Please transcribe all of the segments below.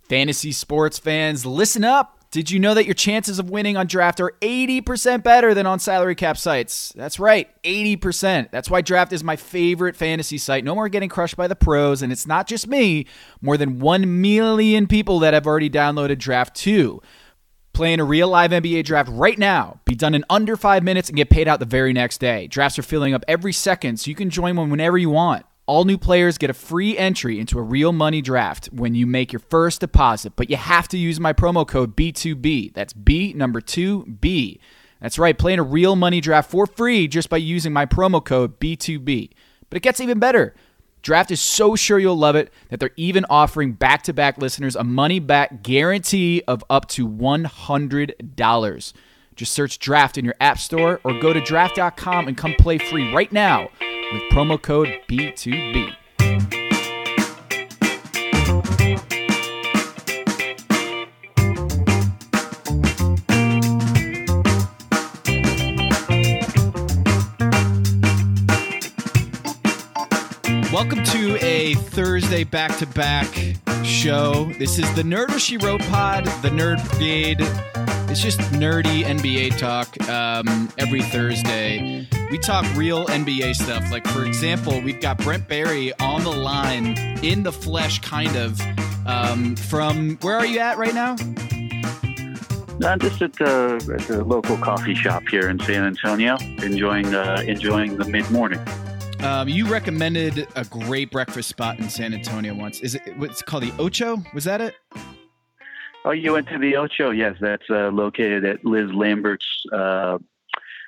Fantasy sports fans, listen up. Did you know that your chances of winning on draft are 80% better than on salary cap sites? That's right, 80%. That's why draft is my favorite fantasy site. No more getting crushed by the pros, and it's not just me. More than 1 million people that have already downloaded Draft 2. Playing a real live NBA draft right now. Be done in under 5 minutes and get paid out the very next day. Drafts are filling up every second, so you can join one whenever you want. All new players get a free entry into a real money draft when you make your first deposit, but you have to use my promo code B2B. That's B2B. That's right, playing a real money draft for free just by using my promo code B2B. But it gets even better. Draft is so sure you'll love it that they're even offering back-to-back listeners a money-back guarantee of up to $100. Just search Draft in your app store or go to draft.com and come play free right now with promo code B2B. Welcome to a Thursday back-to-back show. This is the Nerd What She Wrote pod, the Nerd Brigade. It's just nerdy NBA talk every Thursday. We talk real NBA stuff. Like, for example, we've got Brent Barry on the line, in the flesh, kind of, from, where are you at right now? I'm just at the local coffee shop here in San Antonio, enjoying the mid-morning. You recommended a great breakfast spot in San Antonio once. Is it what's called the Ocho? Was that it? Oh, you went to the Ocho? Yes, that's located at Liz Lambert's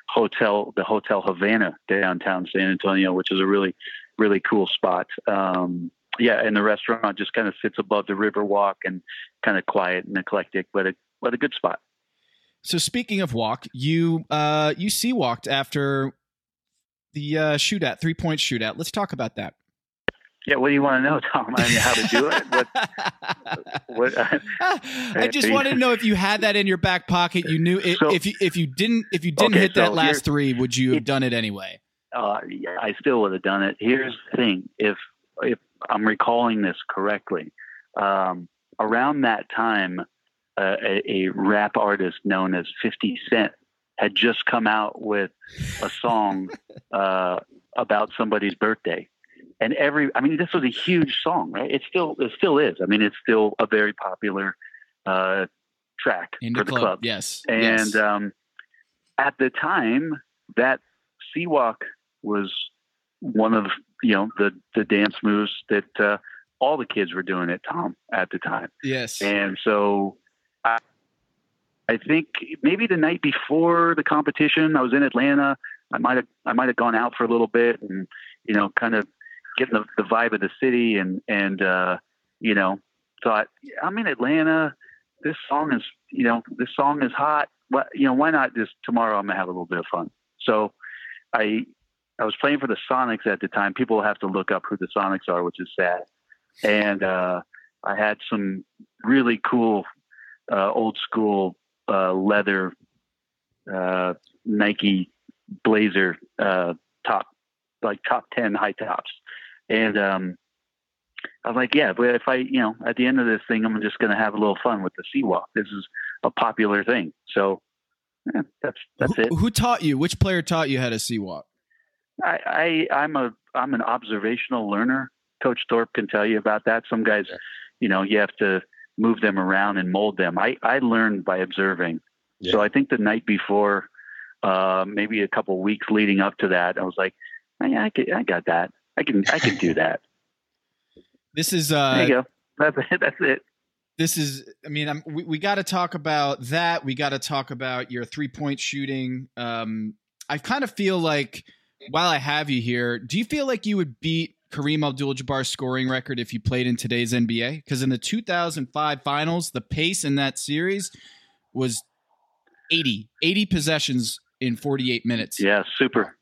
hotel, the Hotel Havana, downtown San Antonio, which is a really, really cool spot. Yeah, and the restaurant just kind of sits above the Riverwalk and kind of quiet and eclectic, but a good spot. So speaking of walk, you sea walked after the shootout, 3-point shootout. Let's talk about that. Yeah, what do you want to know, Tom? I mean, how to do it? I just wanted to know if you had that in your back pocket. You knew it, so, if you didn't hit that last three, would you have done it anyway? Yeah, I still would have done it. Here's the thing: if I'm recalling this correctly, around that time, a rap artist known as 50 Cent had just come out with a song about somebody's birthday. And this was a huge song, right? It still is. I mean, it's still a very popular track for the club. Yes. And at the time, that sea walk was one of the dance moves that all the kids were doing at the time. Yes. And so I think maybe the night before the competition, I was in Atlanta. I might have gone out for a little bit and kind of getting the vibe of the city and thought, I'm in Atlanta. This song is hot. Why not just tomorrow? I'm gonna have a little bit of fun. So I was playing for the Sonics at the time. People have to look up who the Sonics are, which is sad. And I had some really cool old school leather Nike Blazer top 10 high tops. And I was like, yeah, but if I, at the end of this thing, I'm just going to have a little fun with the sea walk. This is a popular thing. So yeah, that's it. Who taught you? Which player taught you how to sea walk? I'm an observational learner. Coach Thorpe can tell you about that. Some guys, you have to move them around and mold them. I learned by observing. Yeah. So I think the night before, maybe a couple weeks leading up to that, I was like, I got that. I can do that. This is there you go. That's it. This is, we got to talk about that. We got to talk about your 3-point shooting. I kind of feel like, while I have you here, do you feel like you would beat Kareem Abdul-Jabbar's scoring record if you played in today's NBA? Because in the 2005 finals, the pace in that series was 80 possessions in 48 minutes. Yeah, super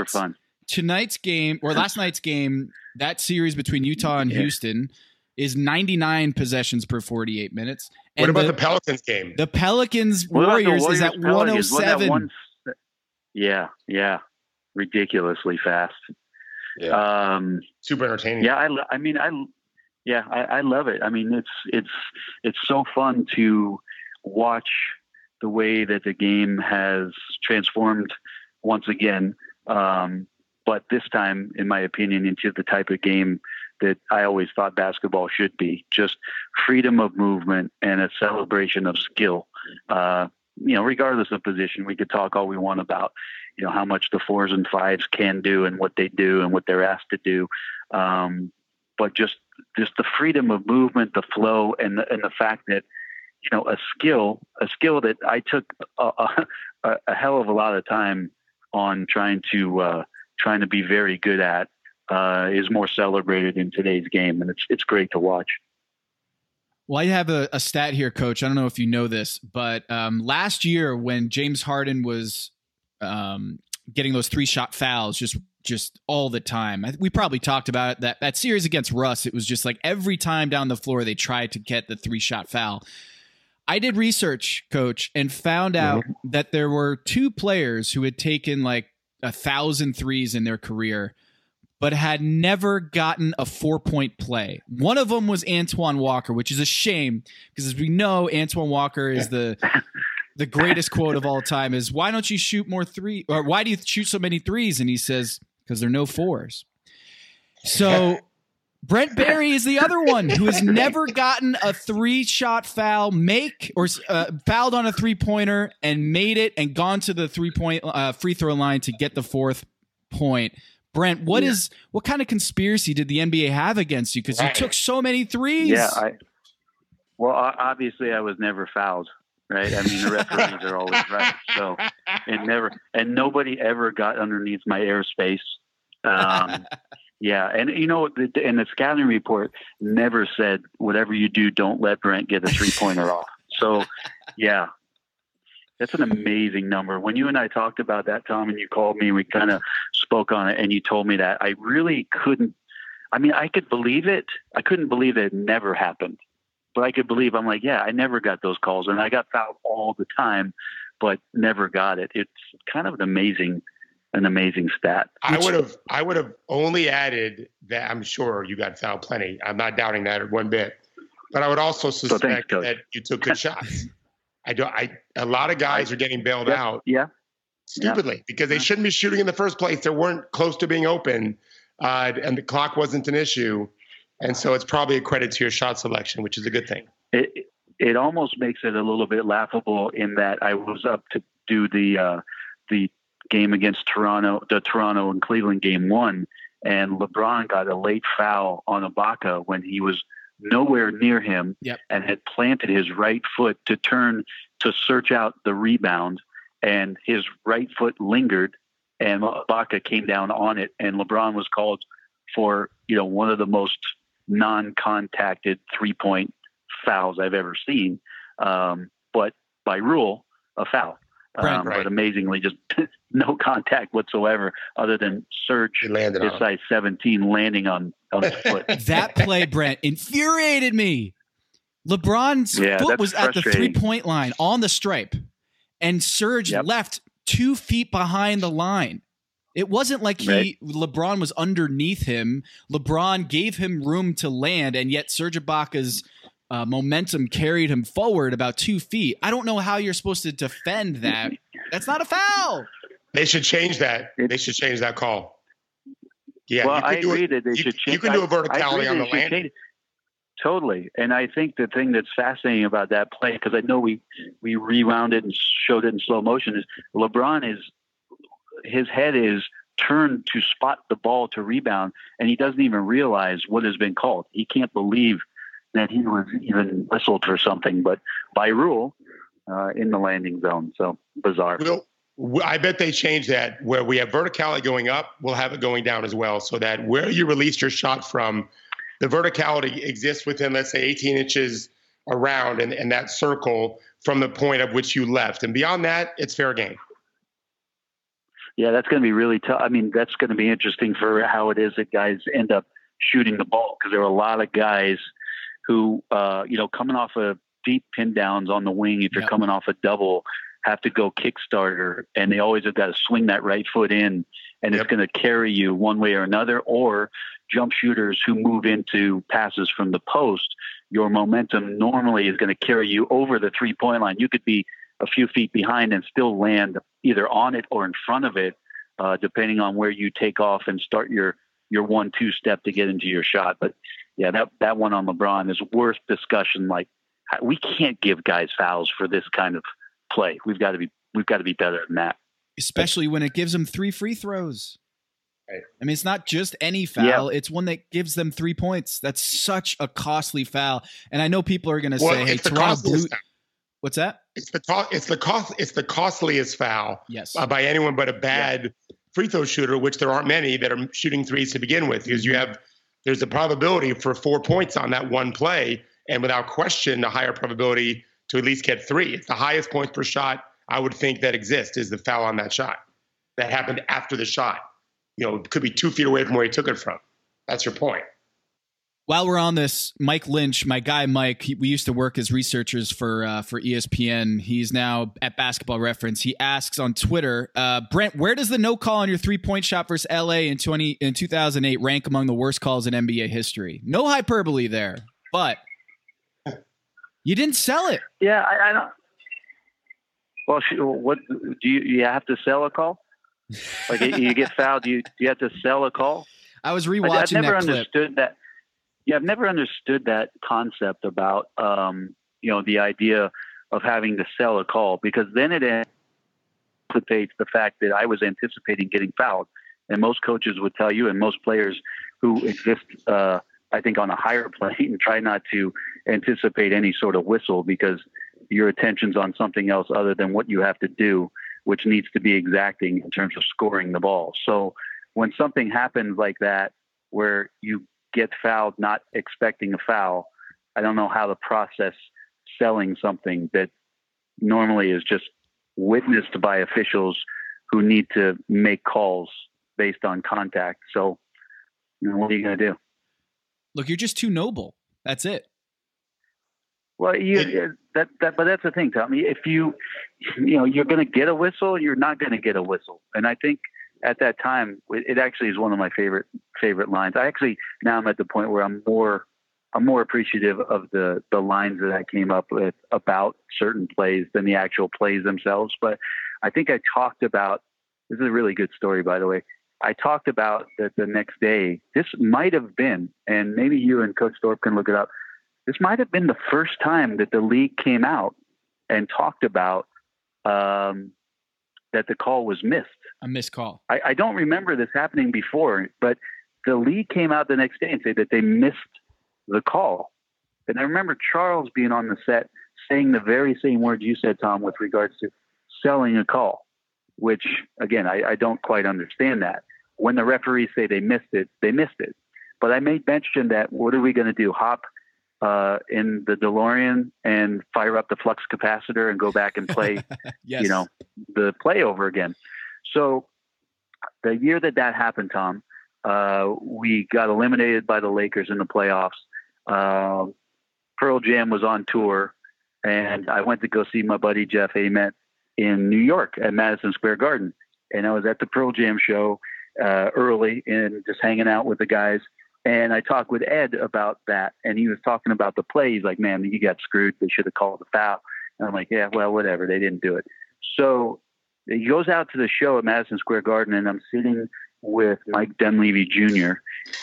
fun. Tonight's game, or last night's game, that series between Utah and Houston is 99 possessions per 48 minutes. And what about the Pelicans game? The Pelicans Warriors is at 107. Yeah. Ridiculously fast. Yeah. Super entertaining. Yeah. Yeah, I love it. I mean, it's so fun to watch the way that the game has transformed once again. But this time, in my opinion, into the type of game that I always thought basketball should be: just freedom of movement and a celebration of skill. Regardless of position, we could talk all we want about, how much the 4s and 5s can do and what they do and what they're asked to do. But just the freedom of movement, the flow, and the fact that, a skill that I took a hell of a lot of time on trying to be very good at, is more celebrated in today's game, and it's great to watch. Well, I have a stat here, Coach. I don't know if you know this, but last year when James Harden was getting those 3-shot fouls just all the time, we probably talked about it, that series against Russ. It was just like every time down the floor they tried to get the 3-shot foul. I did research, Coach, and found out that there were 2 players who had taken like 1,000 threes in their career, but had never gotten a 4-point play. One of them was Antoine Walker, which is a shame because, as we know, Antoine Walker is the greatest quote of all time is, why don't you shoot more threes? Or why do you shoot so many threes? And he says, because there are no 4s. So Brent Barry is the other one who has never gotten a 3-shot foul, fouled on a 3-pointer and made it and gone to the 3-point free throw line to get the 4th point. Brent, what kind of conspiracy did the NBA have against you? Because you took so many threes. Yeah, obviously I was never fouled, right? I mean, the referees are always right. So and nobody ever got underneath my airspace. Yeah, and and the scouting report never said, whatever you do, don't let Brent get a 3-pointer off. So, yeah, that's an amazing number. When you and I talked about that, Tom, and you called me, we kind of spoke on it, and you told me that, I really couldn't. I mean, I could believe it. I couldn't believe it never happened, but I could believe. I'm like, yeah, I never got those calls, and I got fouled all the time, but never got it. It's kind of an amazing stat. I would have only added that I'm sure you got fouled plenty. I'm not doubting that one bit, but I would also suspect that you took good shots. A lot of guys are getting bailed out stupidly because they shouldn't be shooting in the first place. They weren't close to being open, and the clock wasn't an issue. And so it's probably a credit to your shot selection, which is a good thing. It almost makes it a little bit laughable in that I was up to do the game against the Toronto and Cleveland game 1, and LeBron got a late foul on Ibaka when he was nowhere near him and had planted his right foot to turn to search out the rebound, and his right foot lingered and Ibaka came down on it, and LeBron was called for, one of the most non-contacted 3-point fouls I've ever seen. But by rule, a foul. Right. But amazingly, just no contact whatsoever, other than Serge, his size 17, landing on his foot. That play, Brent, infuriated me. LeBron's foot was at the 3-point line on the stripe, and Serge left 2 feet behind the line. It wasn't like LeBron was underneath him. LeBron gave him room to land, and yet Serge Ibaka's momentum carried him forward about 2 feet. I don't know how you're supposed to defend that. That's not a foul. They should change that. They should change that call. Yeah, well, I agree that they should change. You can do a verticality on the landing. Totally. And I think the thing that's fascinating about that play, because I know we rewound it and showed it in slow motion, is his head is turned to spot the ball to rebound, and he doesn't even realize what has been called. He can't believe that he was even whistled for something, but by rule, in the landing zone. So bizarre. I bet they changed that where we have verticality going up, we'll have it going down as well, so that where you released your shot from, the verticality exists within, let's say, 18 inches around and that circle from the point of which you left. And beyond that, it's fair game. Yeah, that's going to be really tough. I mean, that's going to be interesting for how it is that guys end up shooting the ball, because there are a lot of guys who, coming off of deep pin downs on the wing, if you're coming off a double, have to go Kickstarter, and they always have got to swing that right foot in, and it's going to carry you one way or another, or jump shooters who move into passes from the post, your momentum normally is going to carry you over the 3-point line. You could be a few feet behind and still land either on it or in front of it, depending on where you take off and start your 1-2 step to get into your shot. But yeah, that one on LeBron is worth discussion. Like, we can't give guys fouls for this kind of play. We've got to be better than that. Especially when it gives them 3 free throws. Right. I mean, it's not just any foul. Yeah. It's one that gives them 3 points. That's such a costly foul. And I know people are going to say, "Hey, Toronto Blue." What's that? It's the costliest foul. Yes. By anyone but a bad free throw shooter, which there aren't many that are shooting threes to begin with, because there's a probability for 4 points on that one play, and without question, a higher probability to at least get 3. It's the highest points per shot I would think that exists, is the foul on that shot that happened after the shot. It could be 2 feet away from where he took it from. That's your point. While we're on this, Mike Lynch, my guy Mike, we used to work as researchers for ESPN. He's now at Basketball Reference. He asks on Twitter, Brent, where does the no call on your 3-point shot versus LA in 2008 rank among the worst calls in NBA history? No hyperbole there, but you didn't sell it. Yeah, I don't. Well, what do you have to sell a call? Like, you get fouled, do you have to sell a call? I was rewatching that clip. Understood that. Yeah, I've never understood that concept about the idea of having to sell a call, because then it anticipates the fact that I was anticipating getting fouled. And most coaches would tell you, and most players who exist, I think, on a higher plane, try not to anticipate any sort of whistle, because your attention's on something else other than what you have to do, which needs to be exacting in terms of scoring the ball. So when something happens like that, where you get fouled not expecting a foul, I don't know how to process selling something that normally is just witnessed by officials who need to make calls based on contact. So, what are you going to do? Look, you're just too noble. That's it. Well, but that's the thing, Tommy. If you're going to get a whistle, you're not going to get a whistle. And I think at that time, it actually is one of my favorite lines. Now I'm at the point where I'm more appreciative of the lines that I came up with about certain plays than the actual plays themselves. But I think I talked about, this is a really good story, by the way. I talked about that the next day, this might have been, and maybe you and Coach Thorpe can look it up, this might have been the first time that the league came out and talked about that the call was missed. A missed call. I don't remember this happening before, but the league came out the next day and said that they missed the call. And I remember Charles being on the set saying the very same words you said, Tom, with regards to selling a call, which, again, I don't quite understand that. When the referees say they missed it, they missed it. But I made mention that, what are we going to do? Hop in the DeLorean and fire up the flux capacitor and go back and play, yes. The play over again. So the year that happened, Tom, we got eliminated by the Lakers in the playoffs. Pearl Jam was on tour, and I went to go see my buddy Jeff Ament in New York at Madison Square Garden. And I was at the Pearl Jam show early and just hanging out with the guys. And I talked with Ed about that, and he was talking about the play. He's like, "Man, you got screwed. They should have called the foul." And I'm like, "Yeah, well, whatever. They didn't do it." So he goes out to the show at Madison Square Garden, and I'm sitting with Mike Dunleavy Jr.,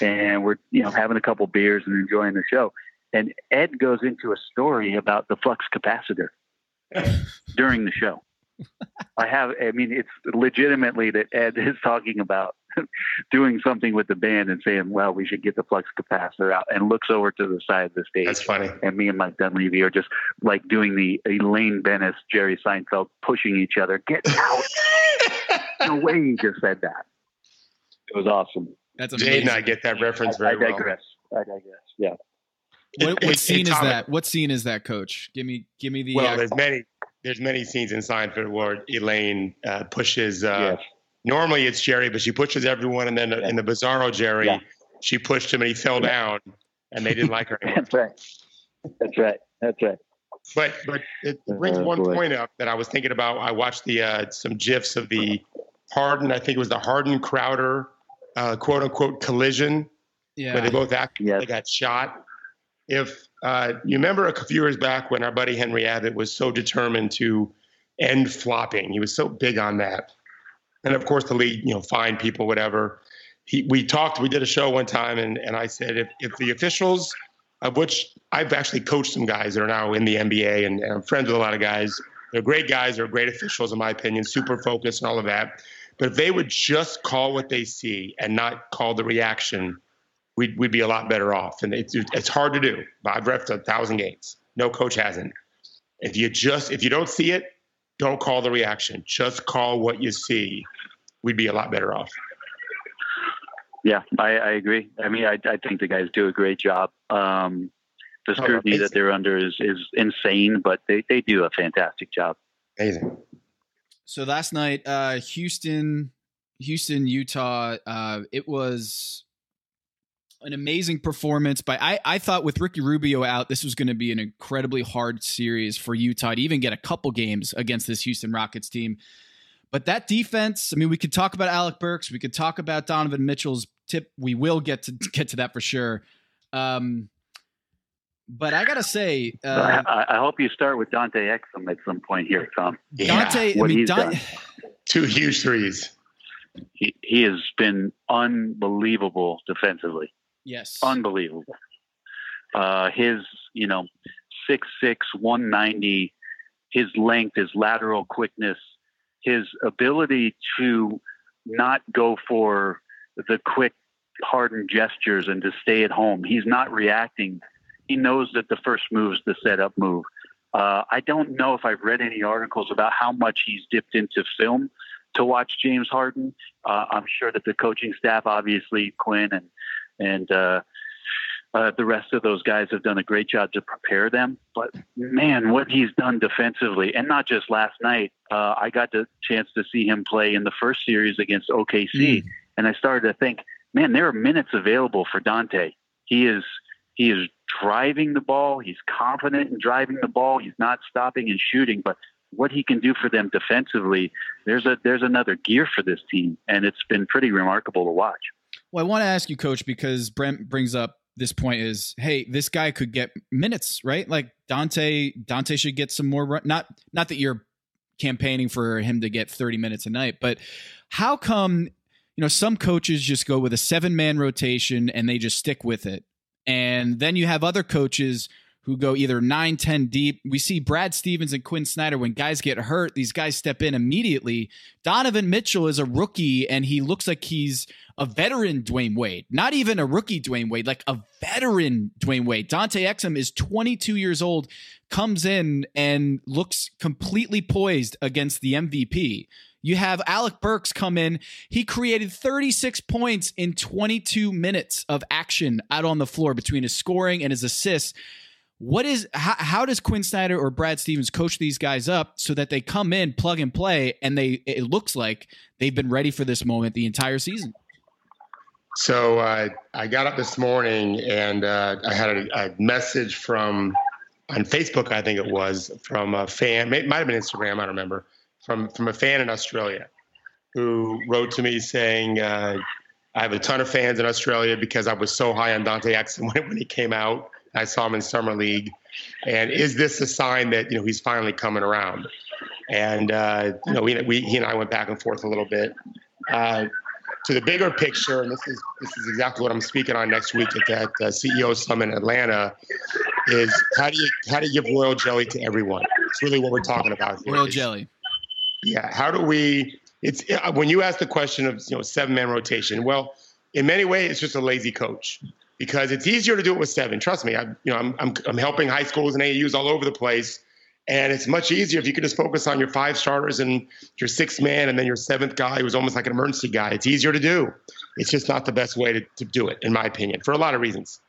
and we're having a couple beers and enjoying the show. And Ed goes into a story about the flux capacitor during the show. It's legitimately that Ed is talking about doing something with the band and saying, well, we should get the flux capacitor out, and looks over to the side of the stage. That's funny. And me and Mike Dunleavy are just like doing the Elaine Bennis, Jerry Seinfeld, pushing each other. Get out. No way he just said that. It was awesome. That's amazing. Jade and I get that reference very well. I digress. Yeah. What scene is that? What scene is that, Coach? Give me the. Well, there's many scenes in Seinfeld where Elaine pushes. Yes. Normally it's Jerry, but she pushes everyone, and then in the Bizarro Jerry, she pushed him and he fell down, and they didn't like her anymore. That's right. But it brings one point up that I was thinking about. I watched some GIFs of the Harden. I think it was the Harden-Crowder quote unquote collision. Yeah. Where they both they got shot. If you remember a few years back when our buddy Henry Abbott was so determined to end flopping, he was so big on that. And of course, the league, fined people, whatever. We did a show one time, and I said, if the officials, of which I've actually coached some guys that are now in the NBA, and I'm friends with a lot of guys. They're great guys. They're great officials, in my opinion, super focused and all of that. But if they would just call what they see and not call the reaction, we'd be a lot better off. And it's hard to do. I've reffed 1,000 games. No coach hasn't. If you don't see it, don't call the reaction. Just call what you see. We'd be a lot better off. Yeah, I agree. I mean, I think the guys do a great job. The scrutiny that they're under is insane, but they do a fantastic job. Amazing. So last night, Houston, Utah, it was an amazing performance. But I thought with Ricky Rubio out, this was going to be an incredibly hard series for Utah to even get a couple games against this Houston Rockets team. But that defense, I mean, we could talk about Alec Burks. We could talk about Donovan Mitchell's tip. We will get to that for sure. But I got to say... I hope you start with Dante Exum at some point here, Tom. Yeah. Done. 2 huge threes. He has been unbelievable defensively. Yes. Unbelievable. His, 6'6", 190, his length, his lateral quickness, his ability to not go for the quick, hardened gestures and to stay at home. He's not reacting. He knows that the first move is the setup move. I don't know if I've read any articles about how much he's dipped into film to watch James Harden. I'm sure that the coaching staff, obviously Quinn and the rest of those guys have done a great job to prepare them. But man, what he's done defensively, and not just last night. I got the chance to see him play in the first series against OKC, and I started to think, man, there are minutes available for Dante. He is driving the ball. He's confident in driving the ball. He's not stopping and shooting, but what he can do for them defensively, there's another gear for this team, and it's been pretty remarkable to watch. Well, I want to ask you, Coach, because Brent brings up this point is, hey, this guy could get minutes, right? Like Dante should get some more run. Not that you're campaigning for him to get 30 minutes a night, but how come, some coaches just go with a 7-man rotation and they just stick with it. And then you have other coaches who go either 9, 10 deep. We see Brad Stevens and Quinn Snyder. When guys get hurt, these guys step in immediately. Donovan Mitchell is a rookie, and he looks like he's a veteran Dwayne Wade. Not even a rookie Dwayne Wade, like a veteran Dwayne Wade. Dante Exum is 22 years old, comes in and looks completely poised against the MVP. You have Alec Burks come in. He created 36 points in 22 minutes of action out on the floor between his scoring and his assists. How does Quinn Snyder or Brad Stevens coach these guys up so that they come in, plug and play, and it looks like they've been ready for this moment the entire season? So I got up this morning and I had a message on Facebook, I think it was, from a fan. It might have been Instagram, I don't remember, from a fan in Australia who wrote to me saying, I have a ton of fans in Australia because I was so high on Dante Exum when he came out. I saw him in Summer League. And is this a sign that, he's finally coming around? And, he and I went back and forth a little bit. To the bigger picture, and this is exactly what I'm speaking on next week at that CEO Summit in Atlanta, is how do you give royal jelly to everyone? It's really what we're talking about here. Royal jelly. Yeah. How do we – when you ask the question of, 7-man rotation, well, in many ways, it's just a lazy coach. Because it's easier to do it with 7. Trust me, I'm helping high schools and AAUs all over the place, and it's much easier if you can just focus on your 5 starters and your 6th man, and then your 7th guy who's almost like an emergency guy. It's easier to do. It's just not the best way to do it, in my opinion, for a lot of reasons,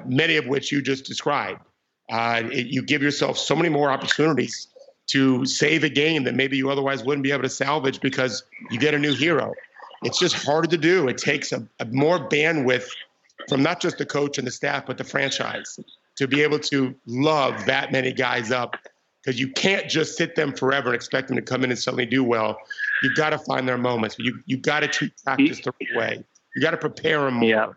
many of which you just described. You give yourself so many more opportunities to save a game that maybe you otherwise wouldn't be able to salvage because you get a new hero. It's just harder to do. It takes a more bandwidth from not just the coach and the staff, but the franchise to be able to love that many guys up, because you can't just sit them forever and expect them to come in and suddenly do well. You've got to find their moments. You've got to treat practice the right way. You got to prepare them more. Yeah.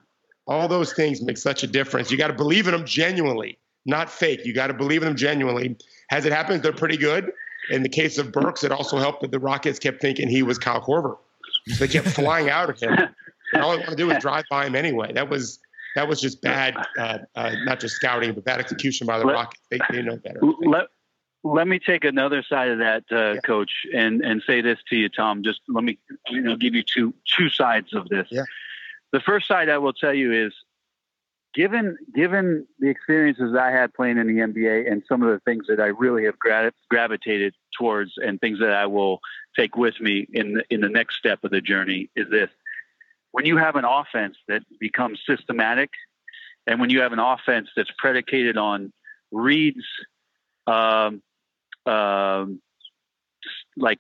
All those things make such a difference. You got to believe in them genuinely, not fake. You got to believe in them genuinely. As it happens, they're pretty good. In the case of Burks, it also helped that the Rockets kept thinking he was Kyle Korver. So they kept flying out at him. And all they want to do is drive by him anyway. That was just bad, not just scouting, but bad execution by the Rockets. They know better. Let me take another side of that, Coach, and say this to you, Tom. Just let me give you two sides of this. Yeah. The first side I will tell you is, given the experiences I had playing in the NBA and some of the things that I really have gravitated towards and things that I will take with me in the next step of the journey, is this. When you have an offense that becomes systematic, and when you have an offense that's predicated on reads, like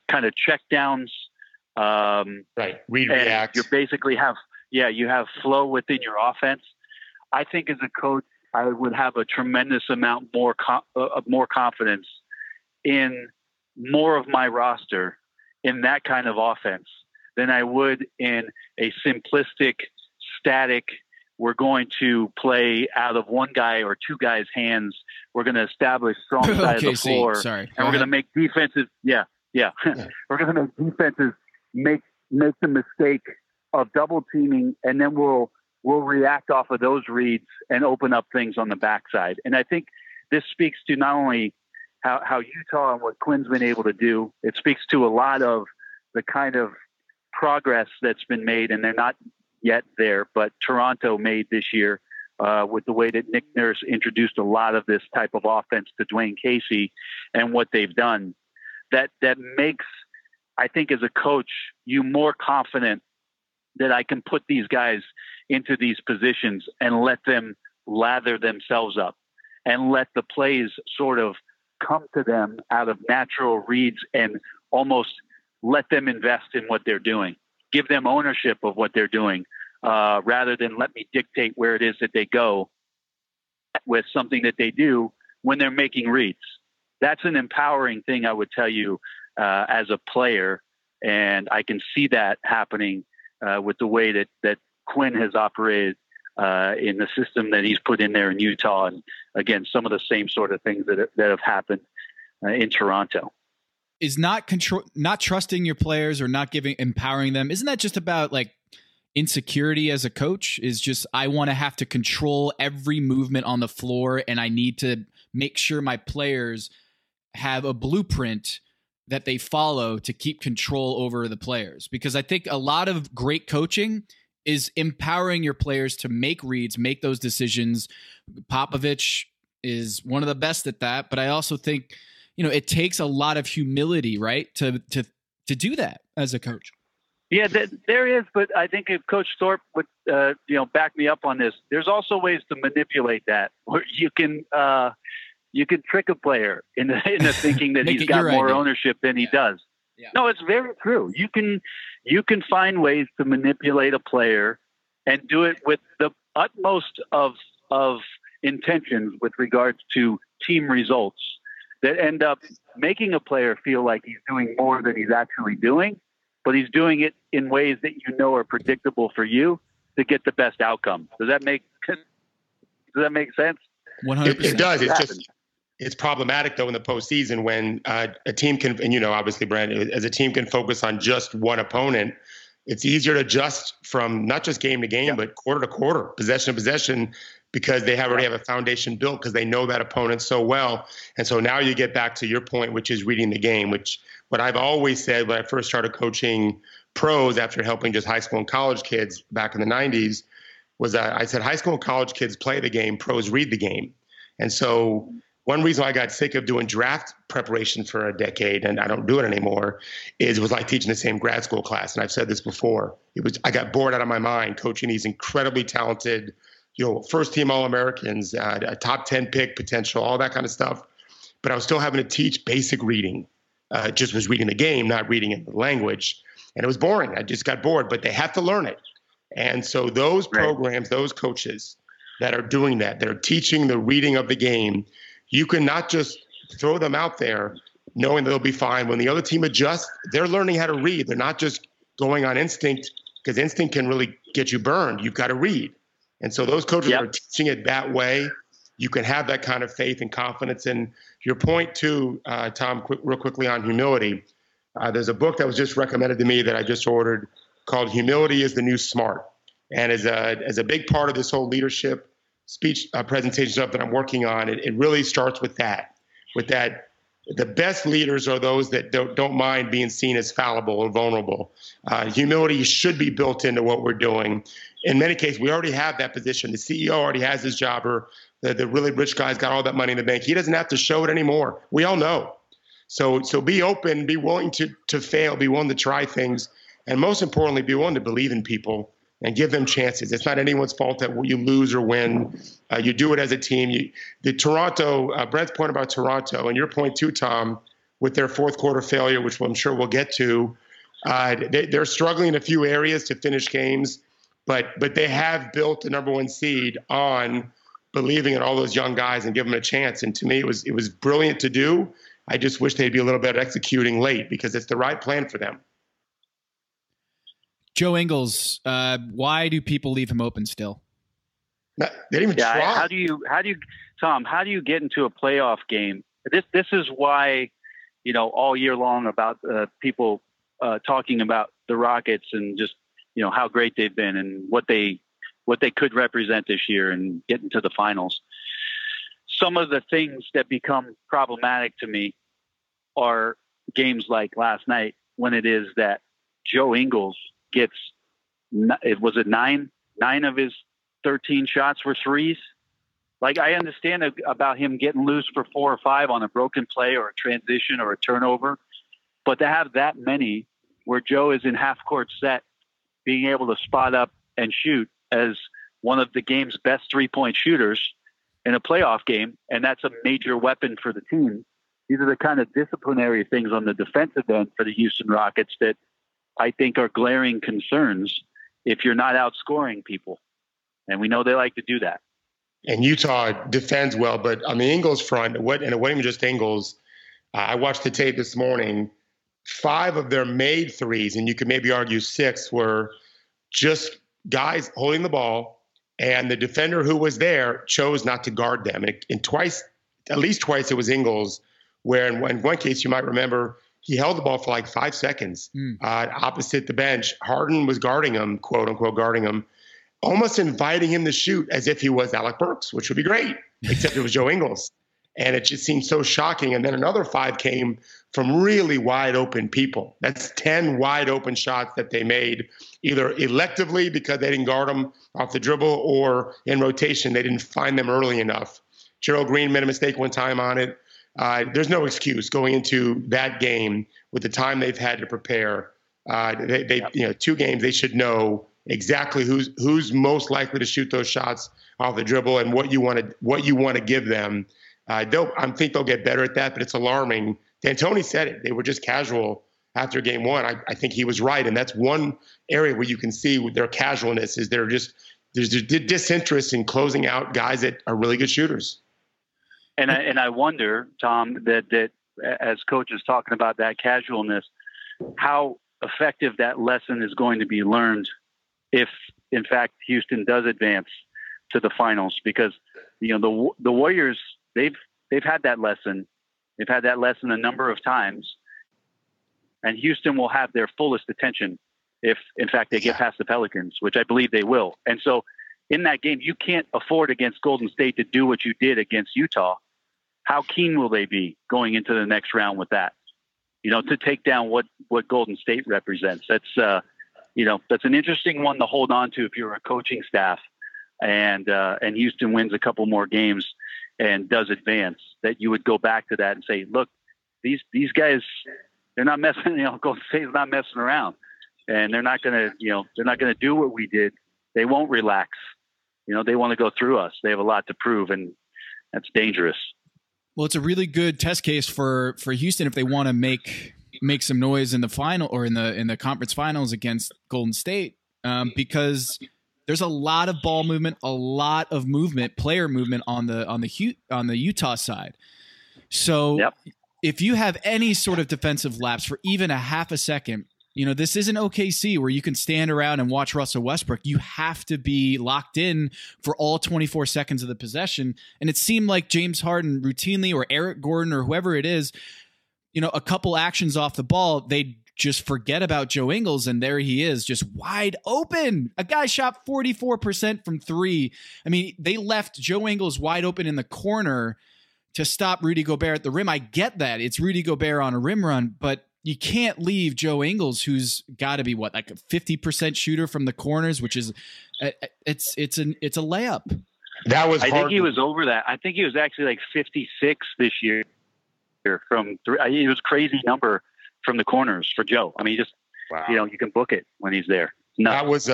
kind of check downs, right, read, react. You basically have flow within your offense. I think as a coach, I would have a tremendous amount more confidence in more of my roster in that kind of offense than I would in a simplistic, static, we're going to play out of one guy or two guys' hands. We're going to establish strong side of the floor. And we're going to make defenses. Yeah. We're going to make defenses make the mistake of double teaming, and then we'll react off of those reads and open up things on the backside. And I think this speaks to not only how Utah and what Quinn's been able to do, it speaks to a lot of the kind of progress that's been made, and they're not yet there, but Toronto made this year with the way that Nick Nurse introduced a lot of this type of offense to Dwayne Casey and what they've done. That makes, I think, as a coach, you more confident that I can put these guys into these positions and let them lather themselves up and let the plays sort of come to them out of natural reads and almost let them invest in what they're doing, give them ownership of what they're doing, rather than let me dictate where it is that they go with something that they do when they're making reads. That's an empowering thing, I would tell you, as a player. And I can see that happening with the way that Quinn has operated in the system that he's put in there in Utah. And again, some of the same sort of things that have happened in Toronto. Is not trusting your players or not empowering them, isn't that just about like insecurity as a coach? Is just, I want to have to control every movement on the floor, and I need to make sure my players have a blueprint that they follow to keep control over the players? Because I think a lot of great coaching is empowering your players to make reads, make those decisions. Popovich is one of the best at that, but I also think, it takes a lot of humility, right, to do that as a coach. Yeah, there is, but I think if Coach Thorpe would, back me up on this, there's also ways to manipulate that, where you can trick a player into thinking that he's got more ownership than he does. Yeah. No, it's very true. You can find ways to manipulate a player and do it with the utmost of intentions with regards to team results that end up making a player feel like he's doing more than he's actually doing, but he's doing it in ways that are predictable for you to get the best outcome. Does that make sense? 100%. It does. It's problematic though in the postseason when a team can, and obviously, Brent, as a team can focus on just one opponent. It's easier to adjust from not just game to game, but quarter to quarter, possession to possession, because they already have a foundation built because they know that opponent so well. And so now you get back to your point, which is reading the game, which what I've always said when I first started coaching pros after helping just high school and college kids back in the 90s was that I said high school and college kids play the game, pros read the game. And so one reason I got sick of doing draft preparation for a decade, and I don't do it anymore, is it was like teaching the same grad school class. And I've said this before. I got bored out of my mind coaching these incredibly talented, first team All-Americans, a top 10 pick potential, all that kind of stuff. But I was still having to teach basic reading. Just was reading the game, not reading in the language. And it was boring. I just got bored, but they have to learn it. And so those programs, those coaches that are doing that. They're teaching the reading of the game. You can not just throw them out there knowing they'll be fine. When the other team adjusts, they're learning how to read. They're not just going on instinct, because instinct can really get you burned. You've got to read. And so those coaches are teaching it that way. You can have that kind of faith and confidence. And your point too, Tom, real quickly on humility. There's a book that was just recommended to me that I just ordered called Humility is the New Smart. And as a big part of this whole leadership speech presentation stuff that I'm working on, it really starts with that. The best leaders are those that don't mind being seen as fallible or vulnerable. Humility should be built into what we're doing. In many cases, we already have that position. The CEO already has his job, or the really rich guy's got all that money in the bank. He doesn't have to show it anymore. We all know. So be open, be willing to fail, be willing to try things, and most importantly, be willing to believe in people and give them chances. It's not anyone's fault that you lose or win. You do it as a team. Brent's point about Toronto, and your point too, Tom, with their fourth quarter failure, which I'm sure we'll get to, they're struggling in a few areas to finish games, but they have built the number one seed on believing in all those young guys and giving them a chance. And to me, it was brilliant to do. I just wish they'd be a little better executing late, because it's the right plan for them. Joe Ingles, why do people leave him open still? They didn't even try. How do you get into a playoff game? This is why, all year long about people talking about the Rockets and just, how great they've been and what they could represent this year and get into the finals. Some of the things that become problematic to me are games like last night, when it is that Joe Ingles gets, was it nine of his 13 shots were threes. Like, I understand about him getting loose for 4 or 5 on a broken play or a transition or a turnover, but to have that many where Joe is in half court set, being able to spot up and shoot as one of the game's best 3-point shooters in a playoff game, and that's a major weapon for the team. These are the kind of disciplinary things on the defensive end for the Houston Rockets that I think are glaring concerns if you're not outscoring people. And we know they like to do that. And Utah defends well, but on the Ingles front, and it wasn't even just Ingles. I watched the tape this morning. 5 of their made threes, and you could maybe argue 6, were just guys holding the ball, and the defender who was there chose not to guard them. And at least twice, it was Ingles, where in one case, you might remember, he held the ball for like 5 seconds opposite the bench. Harden was guarding him, quote unquote, guarding him, almost inviting him to shoot as if he was Alec Burks, which would be great, except it was Joe Ingles. And it just seemed so shocking. And then another 5 came from really wide open people. That's 10 wide open shots that they made, either electively because they didn't guard them off the dribble, or in rotation, they didn't find them early enough. Gerald Green made a mistake one time on it. There's no excuse going into that game with the time they've had to prepare. 2 games, they should know exactly who's most likely to shoot those shots off the dribble and what you want to give them. I think they'll get better at that, but it's alarming. D'Antoni said it. They were just casual after game 1. I think he was right, and that's one area where you can see with their casualness is there's disinterest in closing out guys that are really good shooters. And I wonder, Tom, that as coaches talking about that casualness, how effective that lesson is going to be learned if, in fact, Houston does advance to the finals. Because the Warriors, they've had that lesson. They've had that lesson a number of times, and Houston will have their fullest attention if, in fact, they get past the Pelicans, which I believe they will. And so, in that game, you can't afford against Golden State to do what you did against Utah. How keen will they be going into the next round with that? To take down what Golden State represents. That's an interesting one to hold on to if you're a coaching staff, and Houston wins a couple more games and does advance, that you would go back to that and say, look, these guys, they're not messing, Golden State's not messing around, and they're not going to do what we did. They won't relax. They want to go through us. They have a lot to prove, and that's dangerous. Well, it's a really good test case for Houston if they want to make some noise in the final or in the conference finals against Golden State, because There's a lot of ball movement, a lot of movement, player movement on the Utah side. So if you have any sort of defensive lapse for even a half a second, this isn't OKC where you can stand around and watch Russell Westbrook. You have to be locked in for all 24 seconds of the possession. And it seemed like James Harden routinely, or Eric Gordon, or whoever it is, a couple actions off the ball, they just forget about Joe Ingles, and there he is, just wide open. A guy shot 44% from three. I mean, they left Joe Ingles wide open in the corner to stop Rudy Gobert at the rim. I get that. It's Rudy Gobert on a rim run, but you can't leave Joe Ingles, who's got to be like a 50% shooter from the corners, which is it's a layup. That was hard. I think he was over that. I think he was actually like 56 this year from three. It was a crazy number from the corners for Joe. I mean, you can book it when he's there. No. That was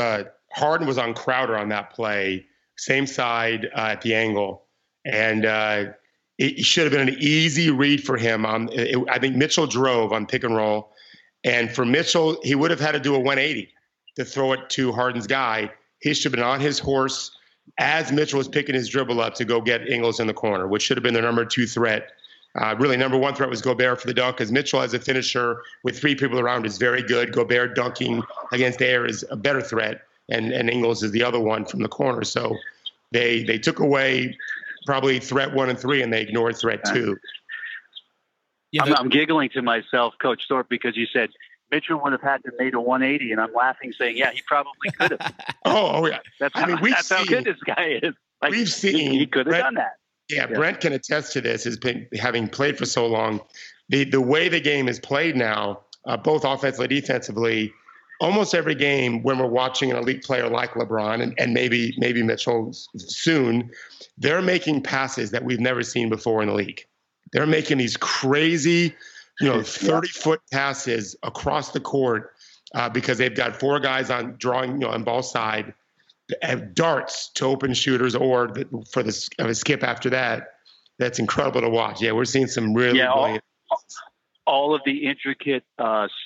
Harden was on Crowder on that play, same side at the angle, and it should have been an easy read for him. I think Mitchell drove on pick and roll, and for Mitchell, he would have had to do a 180 to throw it to Harden's guy. He should have been on his horse as Mitchell was picking his dribble up to go get Ingles in the corner, which should have been their number 2 threat. Really, number 1 threat was Gobert for the dunk, because Mitchell as a finisher with 3 people around is very good. Gobert dunking against air is a better threat, and Ingles is the other one from the corner. So they took away probably threat 1 and 3, and they ignored threat 2. Yeah, I'm giggling to myself, Coach Thorpe, because you said Mitchell would have had to made a 180, and I'm laughing, saying, "Yeah, he probably could have." oh yeah, that's how good this guy is. Like, we've seen he could have done that. Yeah, Brent can attest to this. Has been having played for so long. The way the game is played now, both offensively, defensively, almost every game when we're watching an elite player like LeBron and maybe Mitchell soon, they're making passes that we've never seen before in the league. They're making these crazy, 30-foot passes across the court because they've got 4 guys on drawing, on ball side, have darts to open shooters or for the skip after that. That's incredible to watch. Yeah, we're seeing some really brilliant. All of the intricate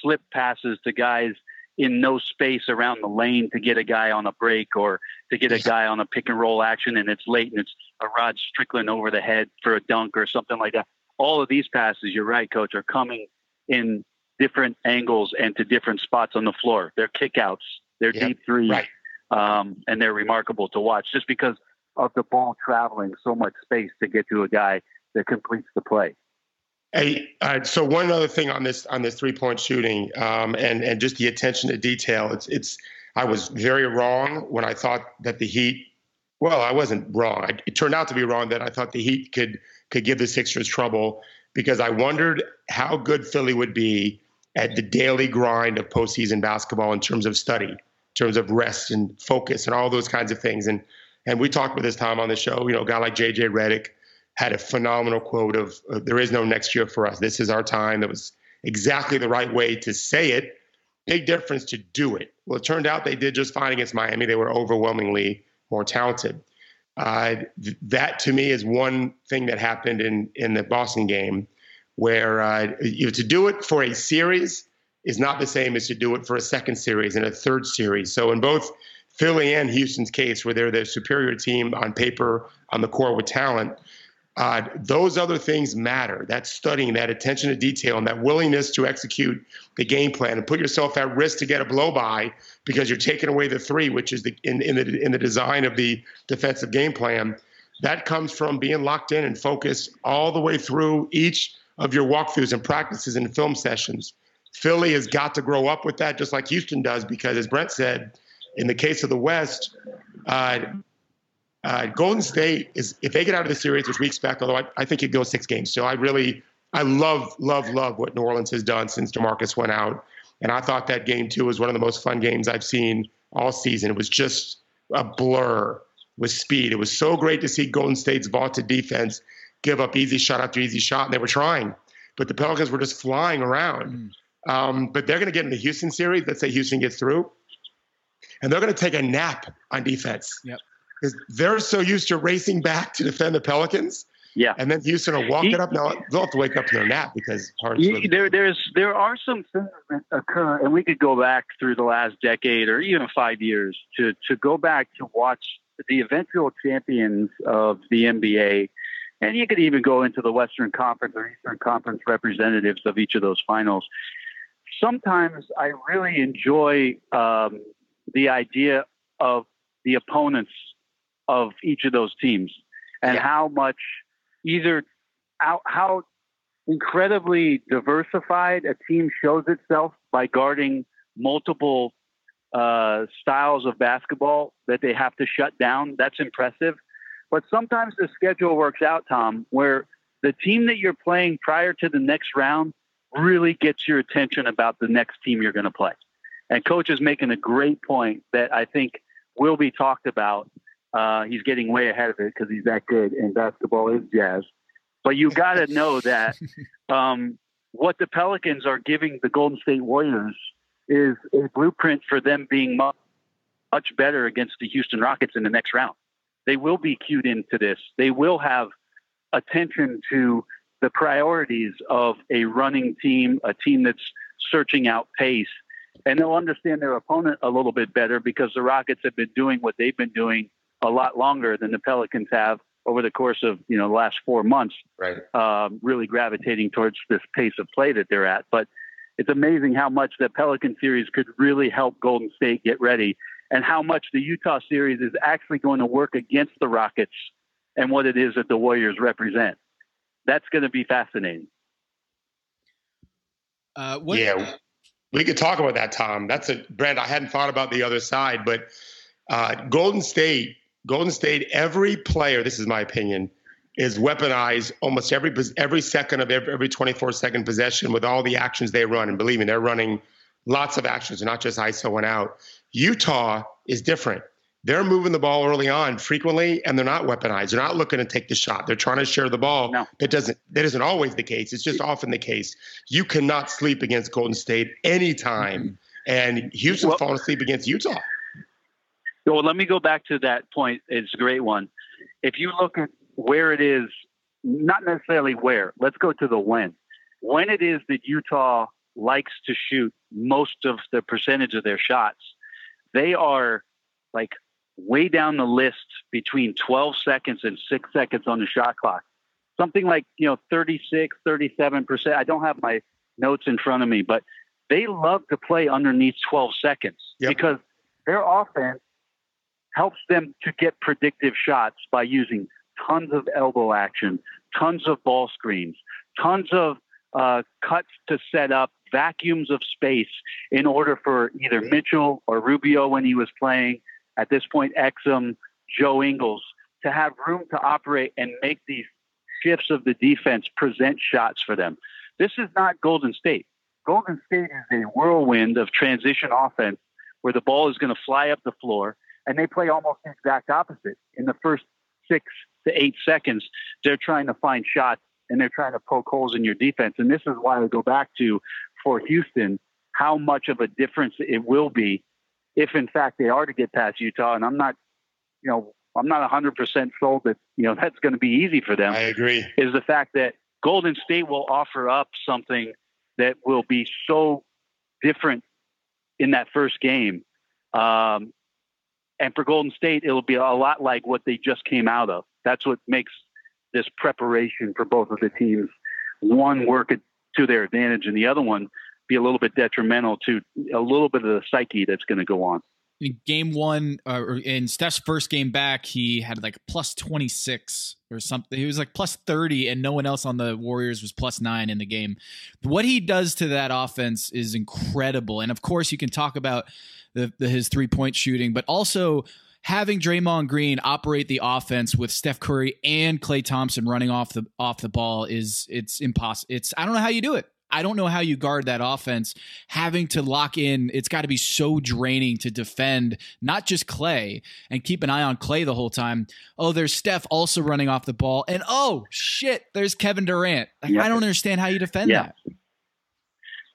slip passes to guys in no space around the lane to get a guy on a break or to get a guy on a pick and roll action, and it's late and it's a Rod Strickland over the head for a dunk or something like that. All of these passes, you're right, Coach, are coming in different angles and to different spots on the floor. They're kickouts, they're deep threes, right. And they're remarkable to watch just because of the ball traveling so much space to get to a guy that completes the play. Hey, so one other thing on this 3-point shooting, and just the attention to detail. I was very wrong when I thought that the Heat. Well, I wasn't wrong. It turned out to be wrong that I thought the Heat could give the Sixers trouble, because I wondered how good Philly would be at the daily grind of postseason basketball in terms of study, in terms of rest and focus and all those kinds of things. And we talked about this time on the show. A guy like JJ Redick had a phenomenal quote of "There is no next year for us. This is our time." That was exactly the right way to say it. Big difference to do it. Well, it turned out they did just fine against Miami. They were overwhelmingly more talented. That to me is one thing that happened in the Boston game, where to do it for a series is not the same as to do it for a second series and a third series. So in both Philly and Houston's case, where they're the superior team on paper, on the court with talent, those other things matter. That studying, that attention to detail, and that willingness to execute the game plan and put yourself at risk to get a blow by because you're taking away the 3, which is in the design of the defensive game plan. That comes from being locked in and focused all the way through each of your walkthroughs and practices and film sessions. Philly has got to grow up with that, just like Houston does, because as Brent said, in the case of the West, Golden State is, if they get out of the series, which we expect, although I think it goes 6 games. So I love what New Orleans has done since DeMarcus went out. And I thought that game 2 was one of the most fun games I've seen all season. It was just a blur with speed. It was so great to see Golden State's vaulted defense give up easy shot after easy shot. And they were trying, but the Pelicans were just flying around. But they're going to get in the Houston series. Let's say Houston gets through, and they're going to take a nap on defense. Yep. Because they're so used to racing back to defend the Pelicans Yeah. And then Houston will walk it up. Now they'll have to wake up from their nap because there are some things that occur, and we could go back through the last decade or even 5 years to go back to watch the eventual champions of the NBA. And you could even go into the Western Conference or Eastern Conference representatives of each of those finals. Sometimes I really enjoy the idea of the opponents of each of those teams and how much how incredibly diversified a team shows itself by guarding multiple styles of basketball that they have to shut down. That's impressive. But sometimes the schedule works out, Tom, where the team that you're playing prior to the next round really gets your attention about the next team you're going to play. And Coach is making a great point that I think will be talked about. He's getting way ahead of it because he's that good, and basketball is jazz. But you got to know that what the Pelicans are giving the Golden State Warriors is a blueprint for them being much better against the Houston Rockets in the next round. They will be cued into this. They will have attention to the priorities of a running team, a team that's searching out pace, and they'll understand their opponent a little bit better because the Rockets have been doing what they've been doing a lot longer than the Pelicans have over the course of, the last 4 months, right? Really gravitating towards this pace of play that they're at. But it's amazing how much the Pelican series could really help Golden State get ready, and how much the Utah series is actually going to work against the Rockets and what it is that the Warriors represent. That's going to be fascinating. Yeah, we could talk about that, Tom. Brent, I hadn't thought about the other side, but Golden State, every player, this is my opinion, is weaponized almost every second of every 24-second possession with all the actions they run. And believe me, they're running lots of actions, not just ISO and out. Utah is different. They're moving the ball early on frequently, and they're not weaponized. They're not looking to take the shot. They're trying to share the ball. No. That isn't always the case. It's just often the case. You cannot sleep against Golden State anytime. And Houston's fallen asleep against Utah. Well, let me go back to that point. It's a great one. If you look at where it is, not necessarily where, let's go to the when. When it is that Utah likes to shoot most of the percentage of their shots, they are like way down the list between 12 seconds and 6 seconds on the shot clock. Something like, 36, 37%. I don't have my notes in front of me, but they love to play underneath 12 seconds because their offense helps them to get predictive shots by using tons of elbow action, tons of ball screens, tons of cuts to set up, vacuums of space in order for either Mitchell or Rubio when he was playing, at this point Exum, Joe Ingles, to have room to operate and make these shifts of the defense present shots for them. This is not Golden State. Golden State is a whirlwind of transition offense where the ball is going to fly up the floor, and they play almost the exact opposite. In the first 6 to 8 seconds, they're trying to find shots and they're trying to poke holes in your defense. And this is why I go back to, for Houston, how much of a difference it will be if in fact they are to get past Utah. And I'm not 100% sold that, that's going to be easy for them. I agree. Is the fact that Golden State will offer up something that will be so different in that first game. And for Golden State, it'll be a lot like what they just came out of. That's what makes this preparation for both of the teams, one work to their advantage and the other one be a little bit detrimental to a little bit of the psyche that's going to go on. In game one, or in Steph's first game back, he had like plus 26 or something. He was like plus 30, and no one else on the Warriors was plus 9 in the game. What he does to that offense is incredible. And of course, you can talk about his 3-point shooting, but also having Draymond Green operate the offense with Steph Curry and Klay Thompson running off the ball it's impossible. I don't know how you do it. I don't know how you guard that offense. Having to lock in, it's got to be so draining to defend not just Klay and keep an eye on Klay the whole time. Oh, there's Steph also running off the ball, and oh shit, there's Kevin Durant. I don't understand how you defend that.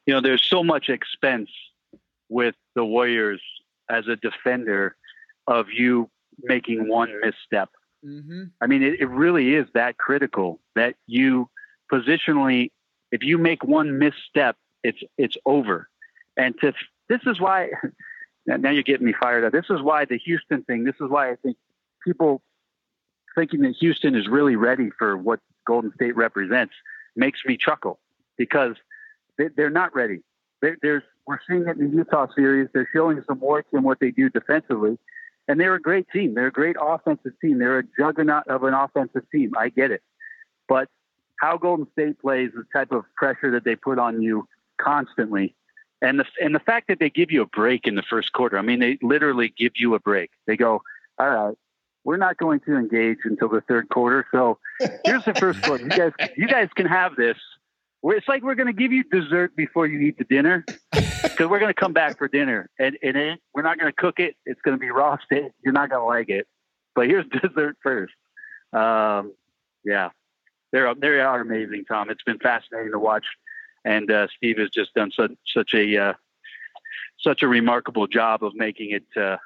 There's so much expense with the Warriors as a defender of you making one misstep. Mm-hmm. I mean, it really is that critical that you positionally, if you make one misstep, it's over. And this is why, now you're getting me fired up. This is why the Houston thing, this is why I think people thinking that Houston is really ready for what Golden State represents makes me chuckle, because they're not ready. We're seeing it in the Utah series. They're showing some work in what they do defensively, and they're a great team. They're a great offensive team. They're a juggernaut of an offensive team. I get it. But how Golden State plays, the type of pressure that they put on you constantly, and the fact that they give you a break in the first quarter. I mean, they literally give you a break. They go, all right, we're not going to engage until the third quarter. So here's the first quarter. You guys can have this. It's like we're going to give you dessert before you eat the dinner, because we're going to come back for dinner, and we're not going to cook it. It's going to be raw steak. You're not going to like it, but here's dessert first. Yeah, they are amazing, Tom. It's been fascinating to watch, and Steve has just done such a remarkable job of making it a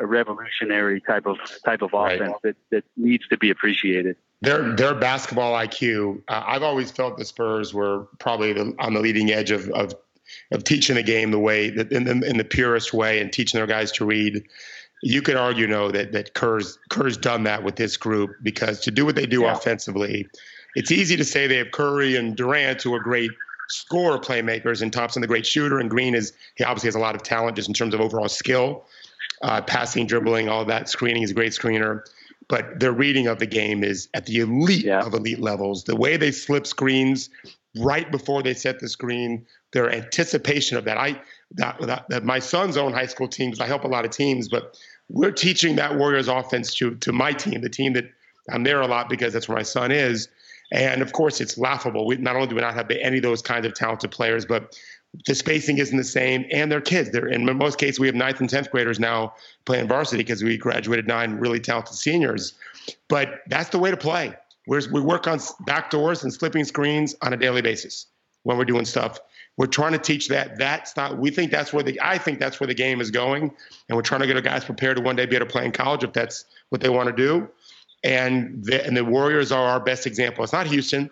revolutionary type of offense that needs to be appreciated. Their basketball IQ. I've always felt the Spurs were probably on the leading edge of teaching the game the way that in the purest way, and teaching their guys to read. You could argue, that Kerr's done that with this group, because to do what they do offensively, it's easy to say they have Curry and Durant, who are great scorer playmakers, and Thompson the great shooter, and Green he obviously has a lot of talent just in terms of overall skill, passing, dribbling, all that. Screening, is a great screener. But their reading of the game is at the elite of elite levels. The way they slip screens right before they set the screen, their anticipation of that. That my son's own high school teams, I help a lot of teams, but we're teaching that Warriors offense to my team, the team that I'm there a lot because that's where my son is. And of course, it's laughable. Not only do we not have any of those kinds of talented players, but the spacing isn't the same, and they're kids. In most cases, we have 9th and 10th graders now playing varsity because we graduated 9 really talented seniors. But that's the way to play. We work on backdoors and slipping screens on a daily basis when we're doing stuff. We're trying to teach that. That's not. I think that's where the game is going, and we're trying to get our guys prepared to one day be able to play in college if that's what they want to do. And the Warriors are our best example. It's not Houston.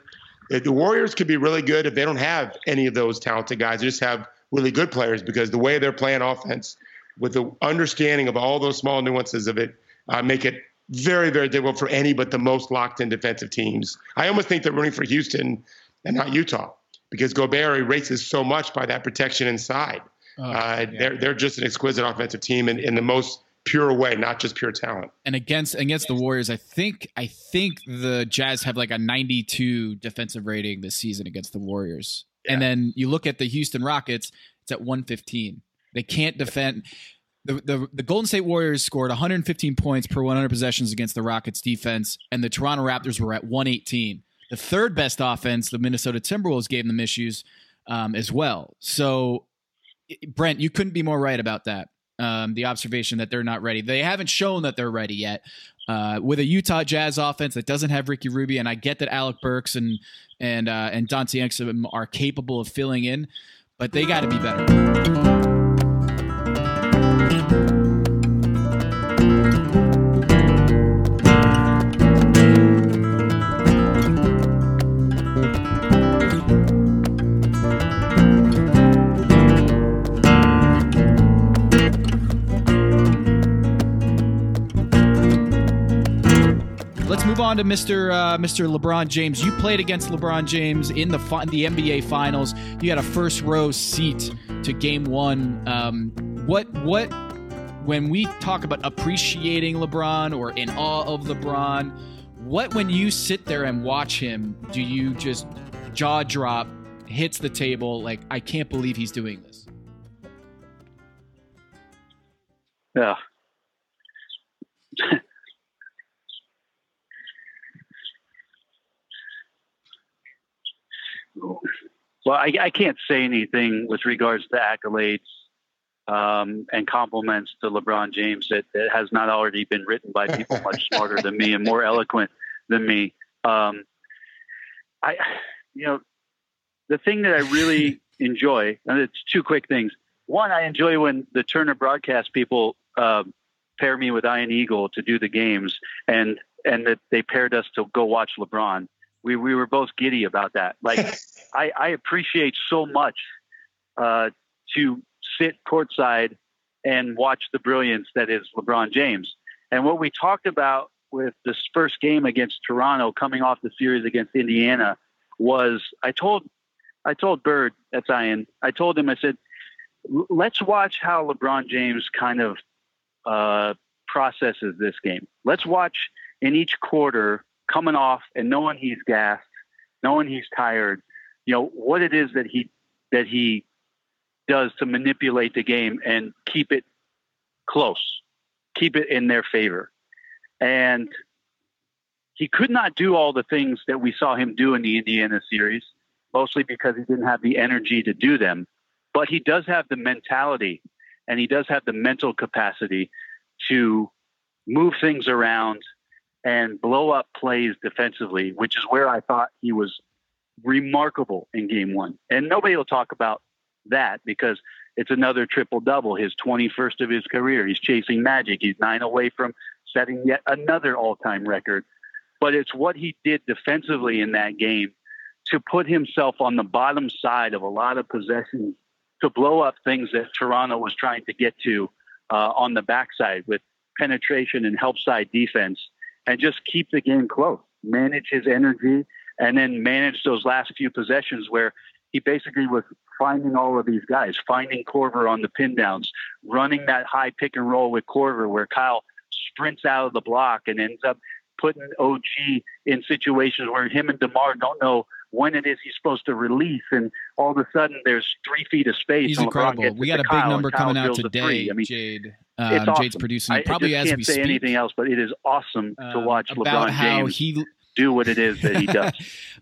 The Warriors could be really good if they don't have any of those talented guys. They just have really good players, because the way they're playing offense with the understanding of all those small nuances of it make it very, very difficult for any but the most locked-in defensive teams. I almost think they're rooting for Houston and not Utah, because Gobert erases so much by that protection inside. They're just an exquisite offensive team in the most pure way, not just pure talent. And against the Warriors, I think the Jazz have like a 92 defensive rating this season against the Warriors. Yeah. And then you look at the Houston Rockets, it's at 115. They can't defend. The Golden State Warriors scored 115 points per 100 possessions against the Rockets defense, and the Toronto Raptors were at 118. The third best offense, the Minnesota Timberwolves, gave them issues as well. So, Brent, you couldn't be more right about that. The observation that they're not ready. They haven't shown that they're ready yet. With a Utah Jazz offense that doesn't have Ricky Rubio, and I get that Alec Burks and Dante Exum are capable of filling in, but they got to be better. Move on to Mr. LeBron James. You played against LeBron James in the NBA Finals. You had a first row seat to Game 1. What when we talk about appreciating LeBron or in awe of LeBron, when you sit there and watch him, do you just jaw drop, hits the table like, I can't believe he's doing this? Yeah. Well, I can't say anything with regards to accolades and compliments to LeBron James that has not already been written by people much smarter than me and more eloquent than me. The thing that I really enjoy, and it's two quick things. One, I enjoy when the Turner broadcast people pair me with Ian Eagle to do the games, and that they paired us to go watch LeBron. We were both giddy about that. Like, I appreciate so much to sit courtside and watch the brilliance that is LeBron James. And what we talked about with this first game against Toronto, coming off the series against Indiana, was I told Bird, that's Ian, I told him, I said, let's watch how LeBron James kind of processes this game. Let's watch in each quarter, coming off and knowing he's gassed, knowing he's tired, what it is that he does to manipulate the game and keep it close, keep it in their favor. And he could not do all the things that we saw him do in the Indiana series, mostly because he didn't have the energy to do them. But he does have the mentality, and he does have the mental capacity to move things around and blow up plays defensively, which is where I thought he was remarkable in game one. And nobody will talk about that because it's another triple-double, his 21st of his career. He's chasing Magic. He's 9 away from setting yet another all-time record. But it's what he did defensively in that game to put himself on the bottom side of a lot of possessions to blow up things that Toronto was trying to get to on the backside with penetration and help side defense, and just keep the game close, manage his energy, and then manage those last few possessions where he basically was finding all of these guys, finding Korver on the pin downs, running that high pick and roll with Korver where Kyle sprints out of the block and ends up putting OG in situations where him and DeMar don't know when it is he's supposed to release, and all of a sudden there's 3 feet of space. He's incredible. We got a big number coming out today, Jade. It's awesome. Jade's producing it probably as we speak. I can't say anything else, but it is awesome to watch LeBron James do what it is that he does.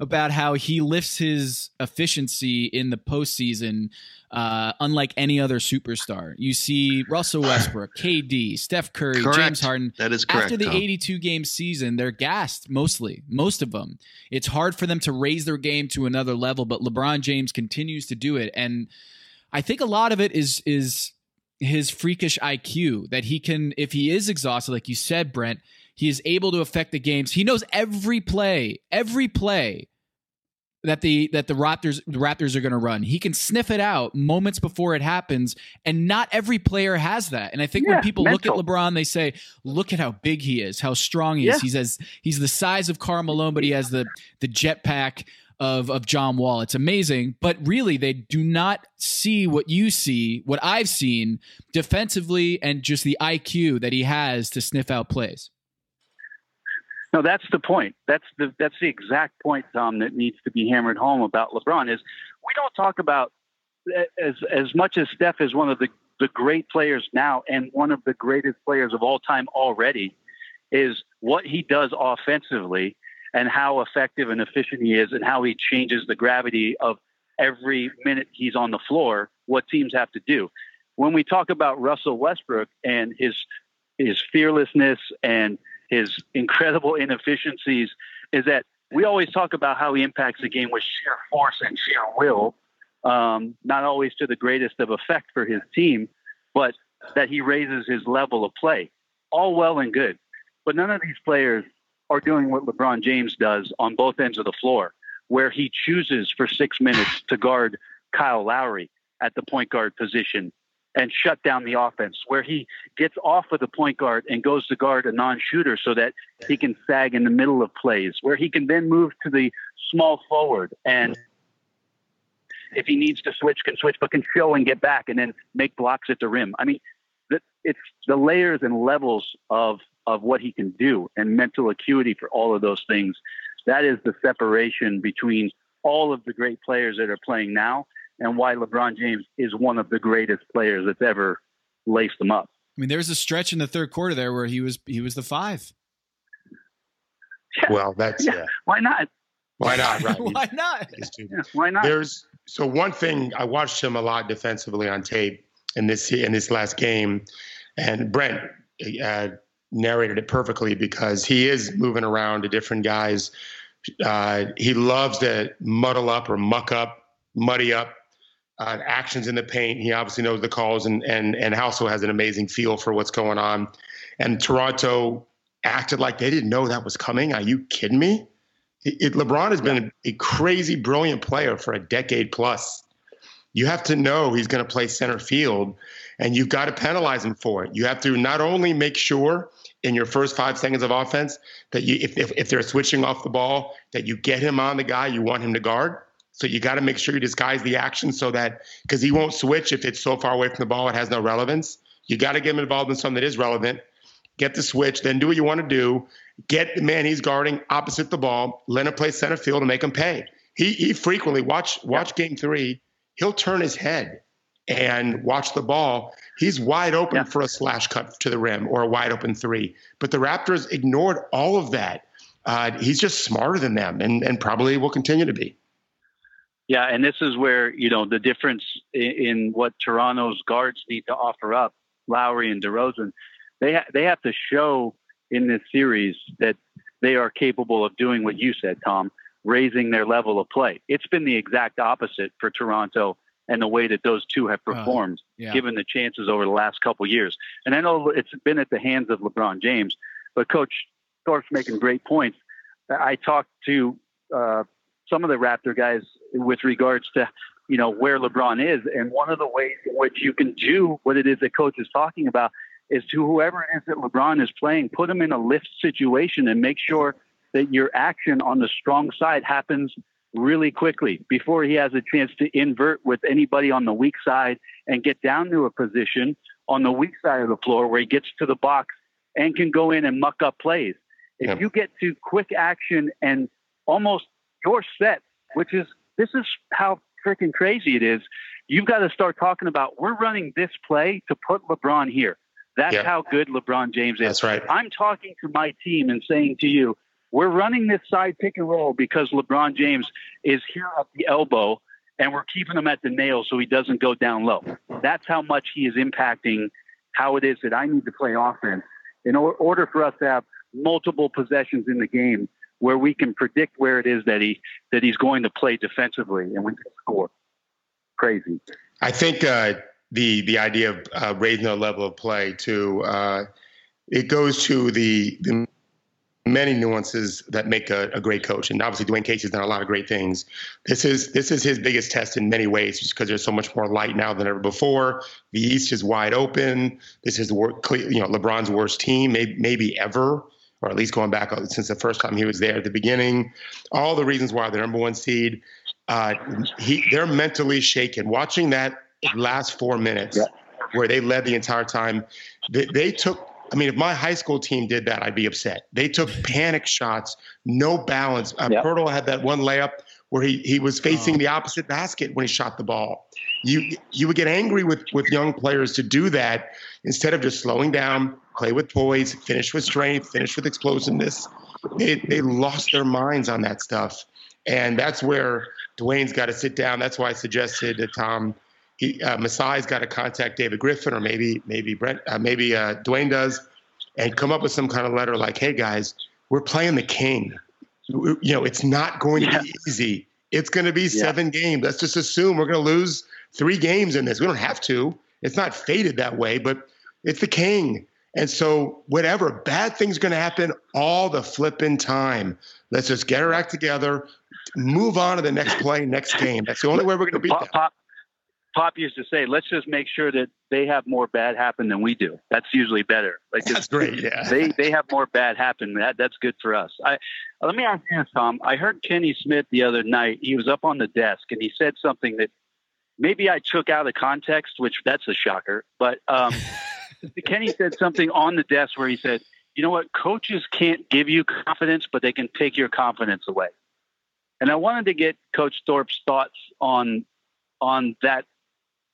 About how he lifts his efficiency in the postseason unlike any other superstar. You see Russell Westbrook, KD, Steph Curry, correct. James Harden. That is correct. After the 82-game season, they're gassed mostly, most of them. It's hard for them to raise their game to another level, but LeBron James continues to do it. And I think a lot of it is his freakish IQ, that he can, if he is exhausted, like you said, Brent, he is able to affect the games. He knows every play that the Raptors are going to run. He can sniff it out moments before it happens, and not every player has that. And I think when people look at LeBron, they say, "Look at how big he is, how strong he is. He's the size of Karl Malone, but he has the jetpack of John Wall. It's amazing." But really, they do not see what you see, what I've seen defensively, and just the IQ that he has to sniff out plays. No, that's the point. That's the exact point, Tom, that needs to be hammered home about LeBron. Is we don't talk about as much as Steph is one of the great players now and one of the greatest players of all time already, is what he does offensively and how effective and efficient he is and how he changes the gravity of every minute he's on the floor, what teams have to do. When we talk about Russell Westbrook and his fearlessness and his incredible inefficiencies, is that we always talk about how he impacts the game with sheer force and sheer will, not always to the greatest of effect for his team, but that he raises his level of play. All well and good. But none of these players are doing what LeBron James does on both ends of the floor, where he chooses for 6 minutes to guard Kyle Lowry at the point guard position and shut down the offense, where he gets off of the point guard and goes to guard a non-shooter so that he can sag in the middle of plays, where he can then move to the small forward and if he needs to switch, can switch, but can show and get back and then make blocks at the rim. I mean, it's the layers and levels of what he can do and mental acuity for all of those things. That is the separation between all of the great players that are playing now and why LeBron James is one of the greatest players that's ever laced them up. I mean, there was a stretch in the third quarter there where he was the 5. Yeah. Well, that's Why not? Why not? Right? Why not? Yeah, why not? So one thing, I watched him a lot defensively on tape in this last game, and Brent narrated it perfectly because he is moving around to different guys. He loves to muddle up or muddy up actions in the paint. He obviously knows the calls and also has an amazing feel for what's going on. and Toronto acted like they didn't know that was coming. Are you kidding me? LeBron has been a crazy, brilliant player for a decade plus. You have to know he's going to play center field, and you've got to penalize him for it. You have to not only make sure in your first 5 seconds of offense that if they're switching off the ball, that you get him on the guy you want him to guard. So you got to make sure you disguise the action so that, because he won't switch if it's so far away from the ball, it has no relevance. You got to get him involved in something that is relevant. Get the switch, then do what you want to do. Get the man he's guarding opposite the ball. Let him play center field and make him pay. He frequently, watch Game 3, he'll turn his head and watch the ball. He's wide open for a slash cut to the rim or a wide open 3. But the Raptors ignored all of that. He's just smarter than them and probably will continue to be. Yeah, and this is where, the difference in what Toronto's guards need to offer up, Lowry and DeRozan, they have to show in this series that they are capable of doing what you said, Tom, raising their level of play. It's been the exact opposite for Toronto and the way that those two have performed, given the chances over the last couple of years. And I know it's been at the hands of LeBron James, but Coach Thorpe's making great points. I talked to some of the Raptor guys with regards to, where LeBron is. And one of the ways in which you can do what it is that Coach is talking about is to whoever it is that LeBron is playing, put him in a lift situation and make sure that your action on the strong side happens really quickly before he has a chance to invert with anybody on the weak side and get down to a position on the weak side of the floor where he gets to the box and can go in and muck up plays. If you get to quick action and almost your set, this is how freaking crazy it is. You've got to start talking about, we're running this play to put LeBron here. That's how good LeBron James is. That's right. I'm talking to my team and saying to you, we're running this side pick and roll because LeBron James is here at the elbow and we're keeping him at the nail so he doesn't go down low. That's how much he is impacting how it is that I need to play offense in order for us to have multiple possessions in the game where we can predict where it is that he's going to play defensively and we can score. Crazy. I think the idea of raising the level of play to it goes to the many nuances that make a great coach. And obviously Dwayne Casey's done a lot of great things. This is his biggest test in many ways, just because there's so much more light now than ever before. The East is wide open. This is LeBron's worst team, maybe ever, or at least going back since the first time he was there at the beginning. All the reasons why they're #1 seed. They're mentally shaken. Watching that last 4 minutes where they led the entire time, they took, if my high school team did that, I'd be upset. They took panic shots, no balance. Pirtle had that one layup where he was facing the opposite basket when he shot the ball. You would get angry with young players to do that instead of just slowing down, play with poise, finish with strength, finish with explosiveness. They lost their minds on that stuff. And that's where Dwayne's got to sit down. That's why I suggested to Tom, Masai's got to contact David Griffin, or maybe Brent, Dwayne does, and come up with some kind of letter like, "Hey guys, we're playing the king. It's not going to be easy. It's going to be 7 games. Let's just assume we're going to lose 3 games in this. We don't have to. It's not fated that way, but it's the king. And so whatever bad things are going to happen all the flipping time. Let's just get our act together, move on to the next play, next game. That's the only way we're going to beat them." Pop used to say, let's just make sure that they have more bad happen than we do. That's usually better. That's great. Yeah. They have more bad happen. That's good for us. Let me ask you this, Tom. I heard Kenny Smith the other night. He was up on the desk and he said something that maybe I took out of context, which that's a shocker. But Kenny said something on the desk where he said, you know what? Coaches can't give you confidence, but they can take your confidence away. And I wanted to get Coach Thorpe's thoughts on that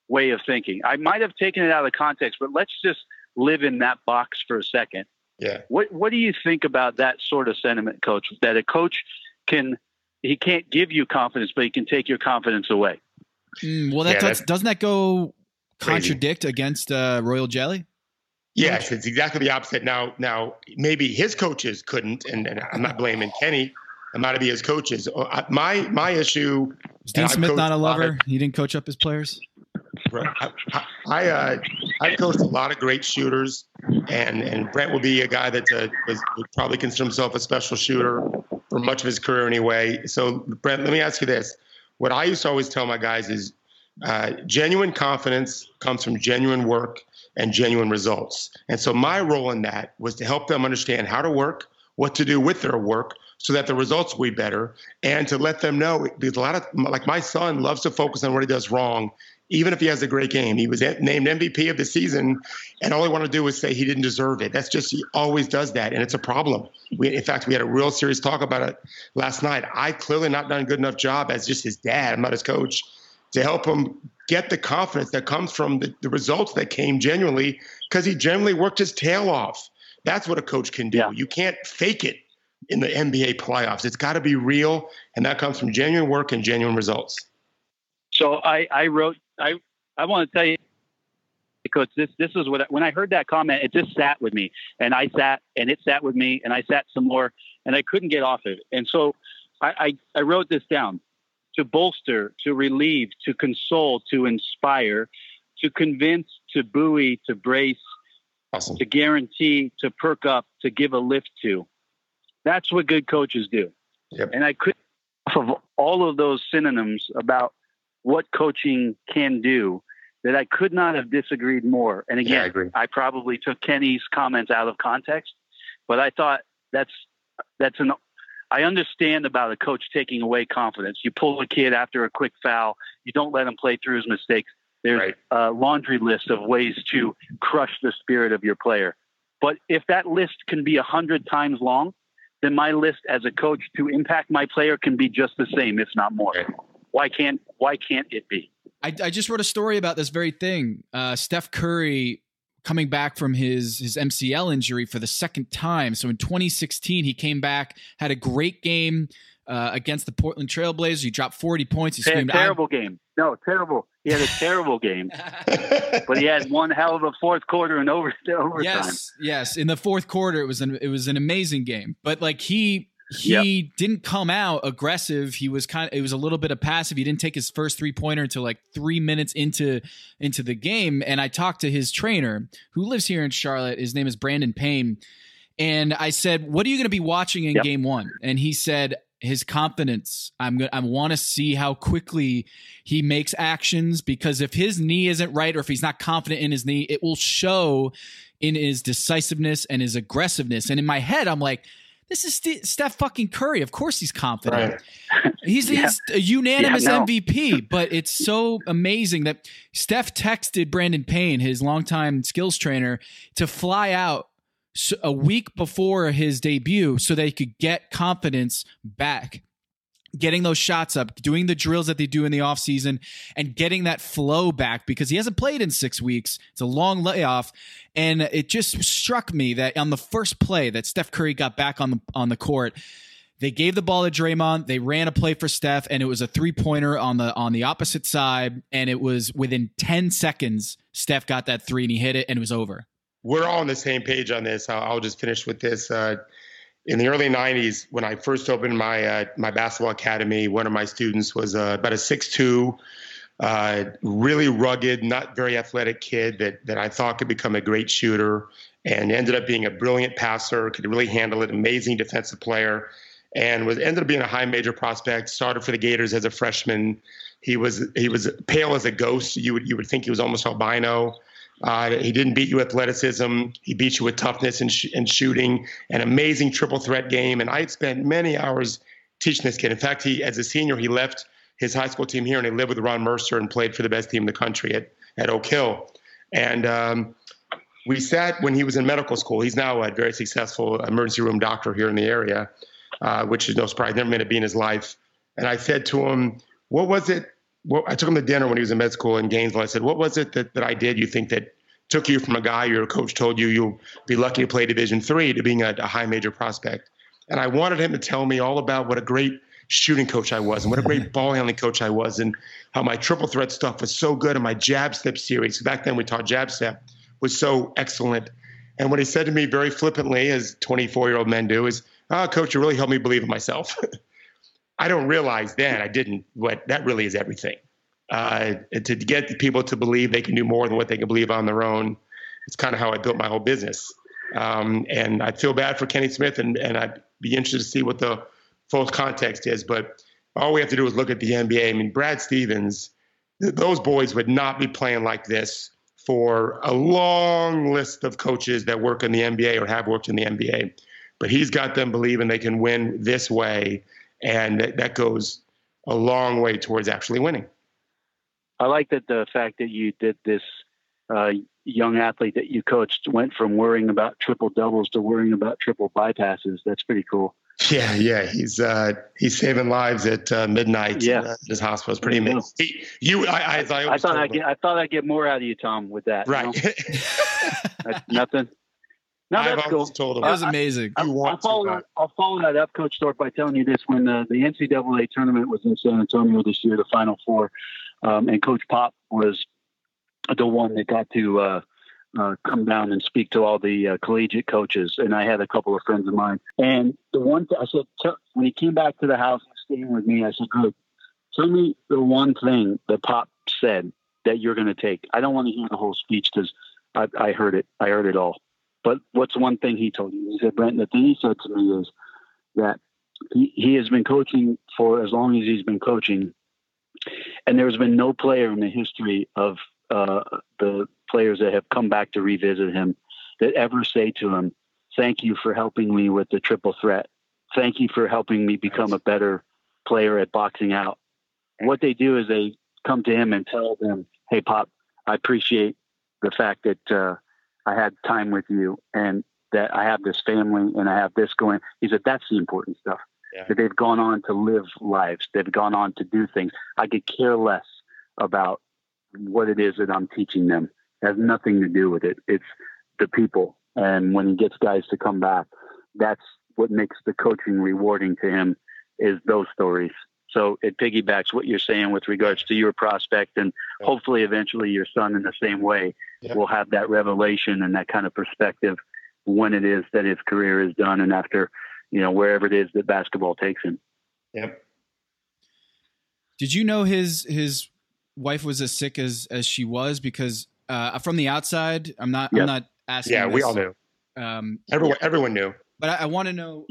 way of thinking. I might have taken it out of context, but let's just live in that box for a second. Yeah. What do you think about that sort of sentiment, Coach? That a coach can't give you confidence, but he can take your confidence away. Well, doesn't that go contradict against Royal Jelly? Yes, it's exactly the opposite. Now maybe his coaches couldn't, and I'm not blaming Kenny. I'm not to be his coaches. My issue. Is Dean Smith not a lover? He didn't coach up his players. I've coached a lot of great shooters, And Brent will be a guy that would probably consider himself a special shooter for much of his career anyway. So, Brent, let me ask you this. What I used to always tell my guys is genuine confidence comes from genuine work and genuine results. And so my role in that was to help them understand how to work, what to do with their work so that the results will be better, and to let them know, because a lot of, like my son loves to focus on what he does wrong, even if he has a great game. He was named MVP of the season, and all he wanted to do was say he didn't deserve it. That's just, he always does that, and it's a problem. In fact, we had a real serious talk about it last night. I clearly not done a good enough job as just his dad, I'm not his coach, to help him get the confidence that comes from the results that came genuinely, because he genuinely worked his tail off. That's what a coach can do. Yeah. You can't fake it in the NBA playoffs. It's got to be real, and that comes from genuine work and genuine results. So I want to tell you, because this is what, when I heard that comment, it just sat with me, and I sat, and it sat with me, and I sat some more, and I couldn't get off it. And so I wrote this down: to bolster, to relieve, to console, to inspire, to convince, to buoy, to brace, awesome, to guarantee, to perk up, to give a lift to. That's what good coaches do. Yep. And I could, off of all of those synonyms about what coaching can do, that I could not have disagreed more. And again, I agree. I probably took Kenny's comments out of context, but I thought I understand about a coach taking away confidence. You pull a kid after a quick foul. You don't let him play through his mistakes. There's a laundry list of ways to crush the spirit of your player. But if that list can be 100 times long, then my list as a coach to impact my player can be just the same, if not more. Why can't it be? I just wrote a story about this very thing. Steph Curry coming back from his MCL injury for the second time. So in 2016, he came back, had a great game against the Portland Trailblazers. He dropped 40 points. He screamed, terrible game. No, terrible. He had a terrible game, but he had one hell of a fourth quarter and overtime. Yes. In the fourth quarter, it was an amazing game. But like he didn't come out aggressive. He was it was a little bit of passive. He didn't take his first 3-pointer until like 3 minutes into the game. And I talked to his trainer, who lives here in Charlotte. His name is Brandon Payne. And I said, "What are you going to be watching in game one?" And he said, his confidence. I want to see how quickly he makes actions, because if his knee isn't right, or if he's not confident in his knee, it will show in his decisiveness and his aggressiveness. And in my head, I'm like, this is Steph fucking Curry. Of course he's confident. Right. He's a unanimous MVP. But it's so amazing that Steph texted Brandon Payne, his longtime skills trainer, to fly out a week before his debut so that he could get confidence back, getting those shots up, doing the drills that they do in the offseason, and getting that flow back, because he hasn't played in 6 weeks. It's a long layoff. And it just struck me that on the first play that Steph Curry got back on the court, they gave the ball to Draymond. They ran a play for Steph, and it was a 3-pointer on the opposite side. And it was within 10 seconds, Steph got that 3 and he hit it, and it was over. We're all on the same page on this. I'll just finish with this. In the early 90s, when I first opened my basketball academy, one of my students was about a 6'2", really rugged, not very athletic kid that I thought could become a great shooter, and ended up being a brilliant passer, could really handle it, amazing defensive player, and ended up being a high major prospect. Started for the Gators as a freshman. He was pale as a ghost. You would think he was almost albino. He didn't beat you with athleticism. He beat you with toughness and shooting, an amazing triple threat game. And I had spent many hours teaching this kid. In fact, as a senior, he left his high school team here and he lived with Ron Mercer and played for the best team in the country at Oak Hill. And we sat when he was in medical school. He's now a very successful emergency room doctor here in the area, which is no surprise, never meant to be in his life. And I said to him, what was it? Well, I took him to dinner when he was in med school in Gainesville. I said, what was it that I did you think that took you from a guy your coach told you you'll be lucky to play Division III to being a high major prospect? And I wanted him to tell me all about what a great shooting coach I was and what a great ball handling coach I was, and how my triple threat stuff was so good, and my jab step series, back then we taught jab step, was so excellent. And what he said to me very flippantly, as 24-year-old men do, is, "Oh, coach, you really helped me believe in myself." I don't realize then, I didn't, what that really is everything. To get people to believe they can do more than what they can believe on their own It's kind of how I built my whole business. And I feel bad for Kenny Smith, and I'd be interested to see what the full context is. But all we have to do is look at the NBA. I mean, Brad Stevens, those boys would not be playing like this for a long list of coaches that work in the NBA or have worked in the NBA. But he's got them believing they can win this way, and that goes a long way towards actually winning. I like that the fact that you did this young athlete that you coached went from worrying about triple doubles to worrying about triple bypasses. That's pretty cool. Yeah. He's saving lives at midnight. In his hospital. It's pretty amazing. I thought I'd get more out of you, Tom, with that. Right. You know? Nothing. No, that's cool. That was amazing. I'll follow that up, Coach Thorpe, by telling you this. When the NCAA tournament was in San Antonio this year, the Final Four, and Coach Pop was the one that got to come down and speak to all the collegiate coaches. And I had a couple of friends of mine. And the one I said, when he came back to the house and staying with me, I said, good, tell me the one thing that Pop said that you're going to take. I don't want to hear the whole speech because I heard it. I heard it all. But what's one thing he told you? He said, Brent, the thing he said to me is that he has been coaching for as long as he's been coaching. And there's been no player in the history of the players that have come back to revisit him that ever say to him, thank you for helping me with the triple threat. Thank you for helping me become a better player at boxing out. What they do is they come to him and tell them, hey, Pop, I appreciate the fact that I had time with you and that I have this family and I have this going. He said, that's the important stuff. Yeah. That they've gone on to live lives. They've gone on to do things. I could care less about what it is that I'm teaching them. It has nothing to do with it. It's the people. And when he gets guys to come back, that's what makes the coaching rewarding to him, is those stories. So it piggybacks what you're saying with regards to your prospect, and hopefully eventually your son in the same way will have that revelation and that kind of perspective when it is that his career is done and after, wherever it is that basketball takes him. Yep. Did you know his wife was as sick as she was? Because from the outside, I'm not asking. Yeah, this. We all knew. Everyone knew. But I want to know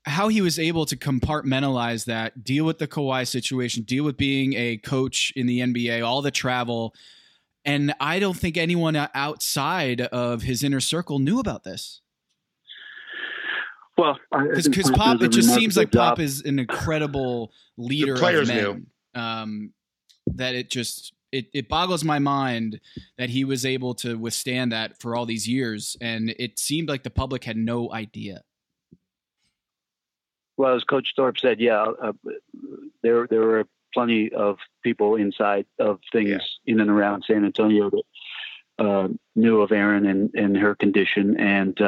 how he was able to compartmentalize that, deal with the Kawhi situation, deal with being a coach in the NBA, all the travel. And I don't think anyone outside of his inner circle knew about this. Well, because Pop, it just seems like Pop is an incredible leader of men. That it boggles my mind that he was able to withstand that for all these years. And it seemed like the public had no idea. Well, as Coach Thorpe said, there were plenty of people inside of things in and around San Antonio that knew of Erin and her condition. And,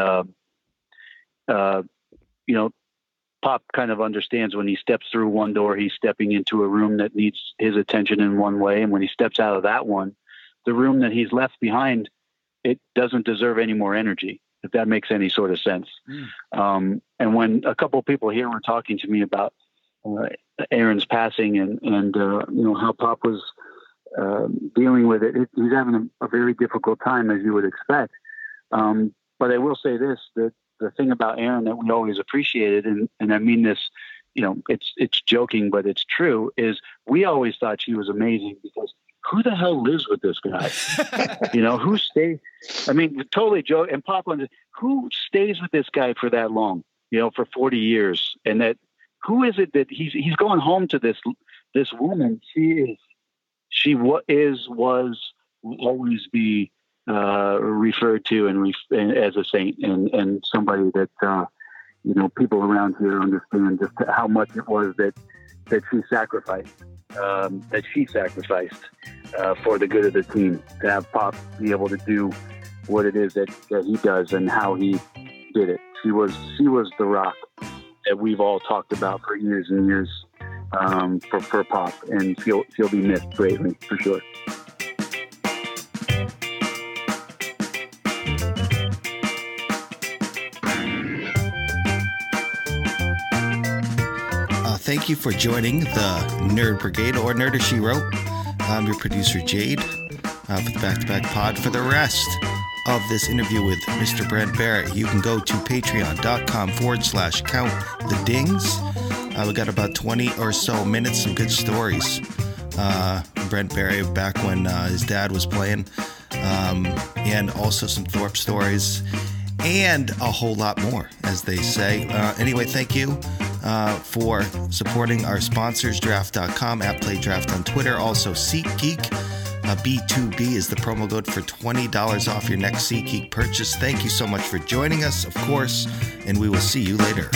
Pop kind of understands when he steps through one door, he's stepping into a room that needs his attention in one way. And when he steps out of that one, the room that he's left behind, it doesn't deserve any more energy, if that makes any sort of sense. And when a couple of people here were talking to me about Aaron's passing and how Pop was dealing with it, he's having a very difficult time, as you would expect. But I will say this, that the thing about Aaron that we always appreciated, and I mean this, it's joking, but it's true, is we always thought she was amazing because who the hell lives with this guy? Who stays? I mean, totally joke. And Pop, who stays with this guy for that long? For 40 years, and that who is it that he's going home to this woman? She will always be referred to and as a saint and somebody that people around here understand just how much it was that she sacrificed. For the good of the team, to have Pop be able to do what it is that he does and how he did it. She was the rock that we've all talked about for years and years for Pop, and she'll be missed greatly for sure. Thank you for joining the Nerd Brigade, or Nerd as She Wrote. I'm your producer, Jade. for the back-to-back pod. For the rest of this interview with Mr. Brent Barry, you can go to patreon.com/countthedings. We got about 20 or so minutes, some good stories. Brent Barry back when his dad was playing, and also some Thorpe stories, and a whole lot more, as they say. Anyway, thank you for supporting our sponsors, Draft.com, @PlayDraft on Twitter, also SeatGeek. B2B is the promo code for $20 off your next SeatGeek purchase. Thank you so much for joining us, of course, and we will see you later.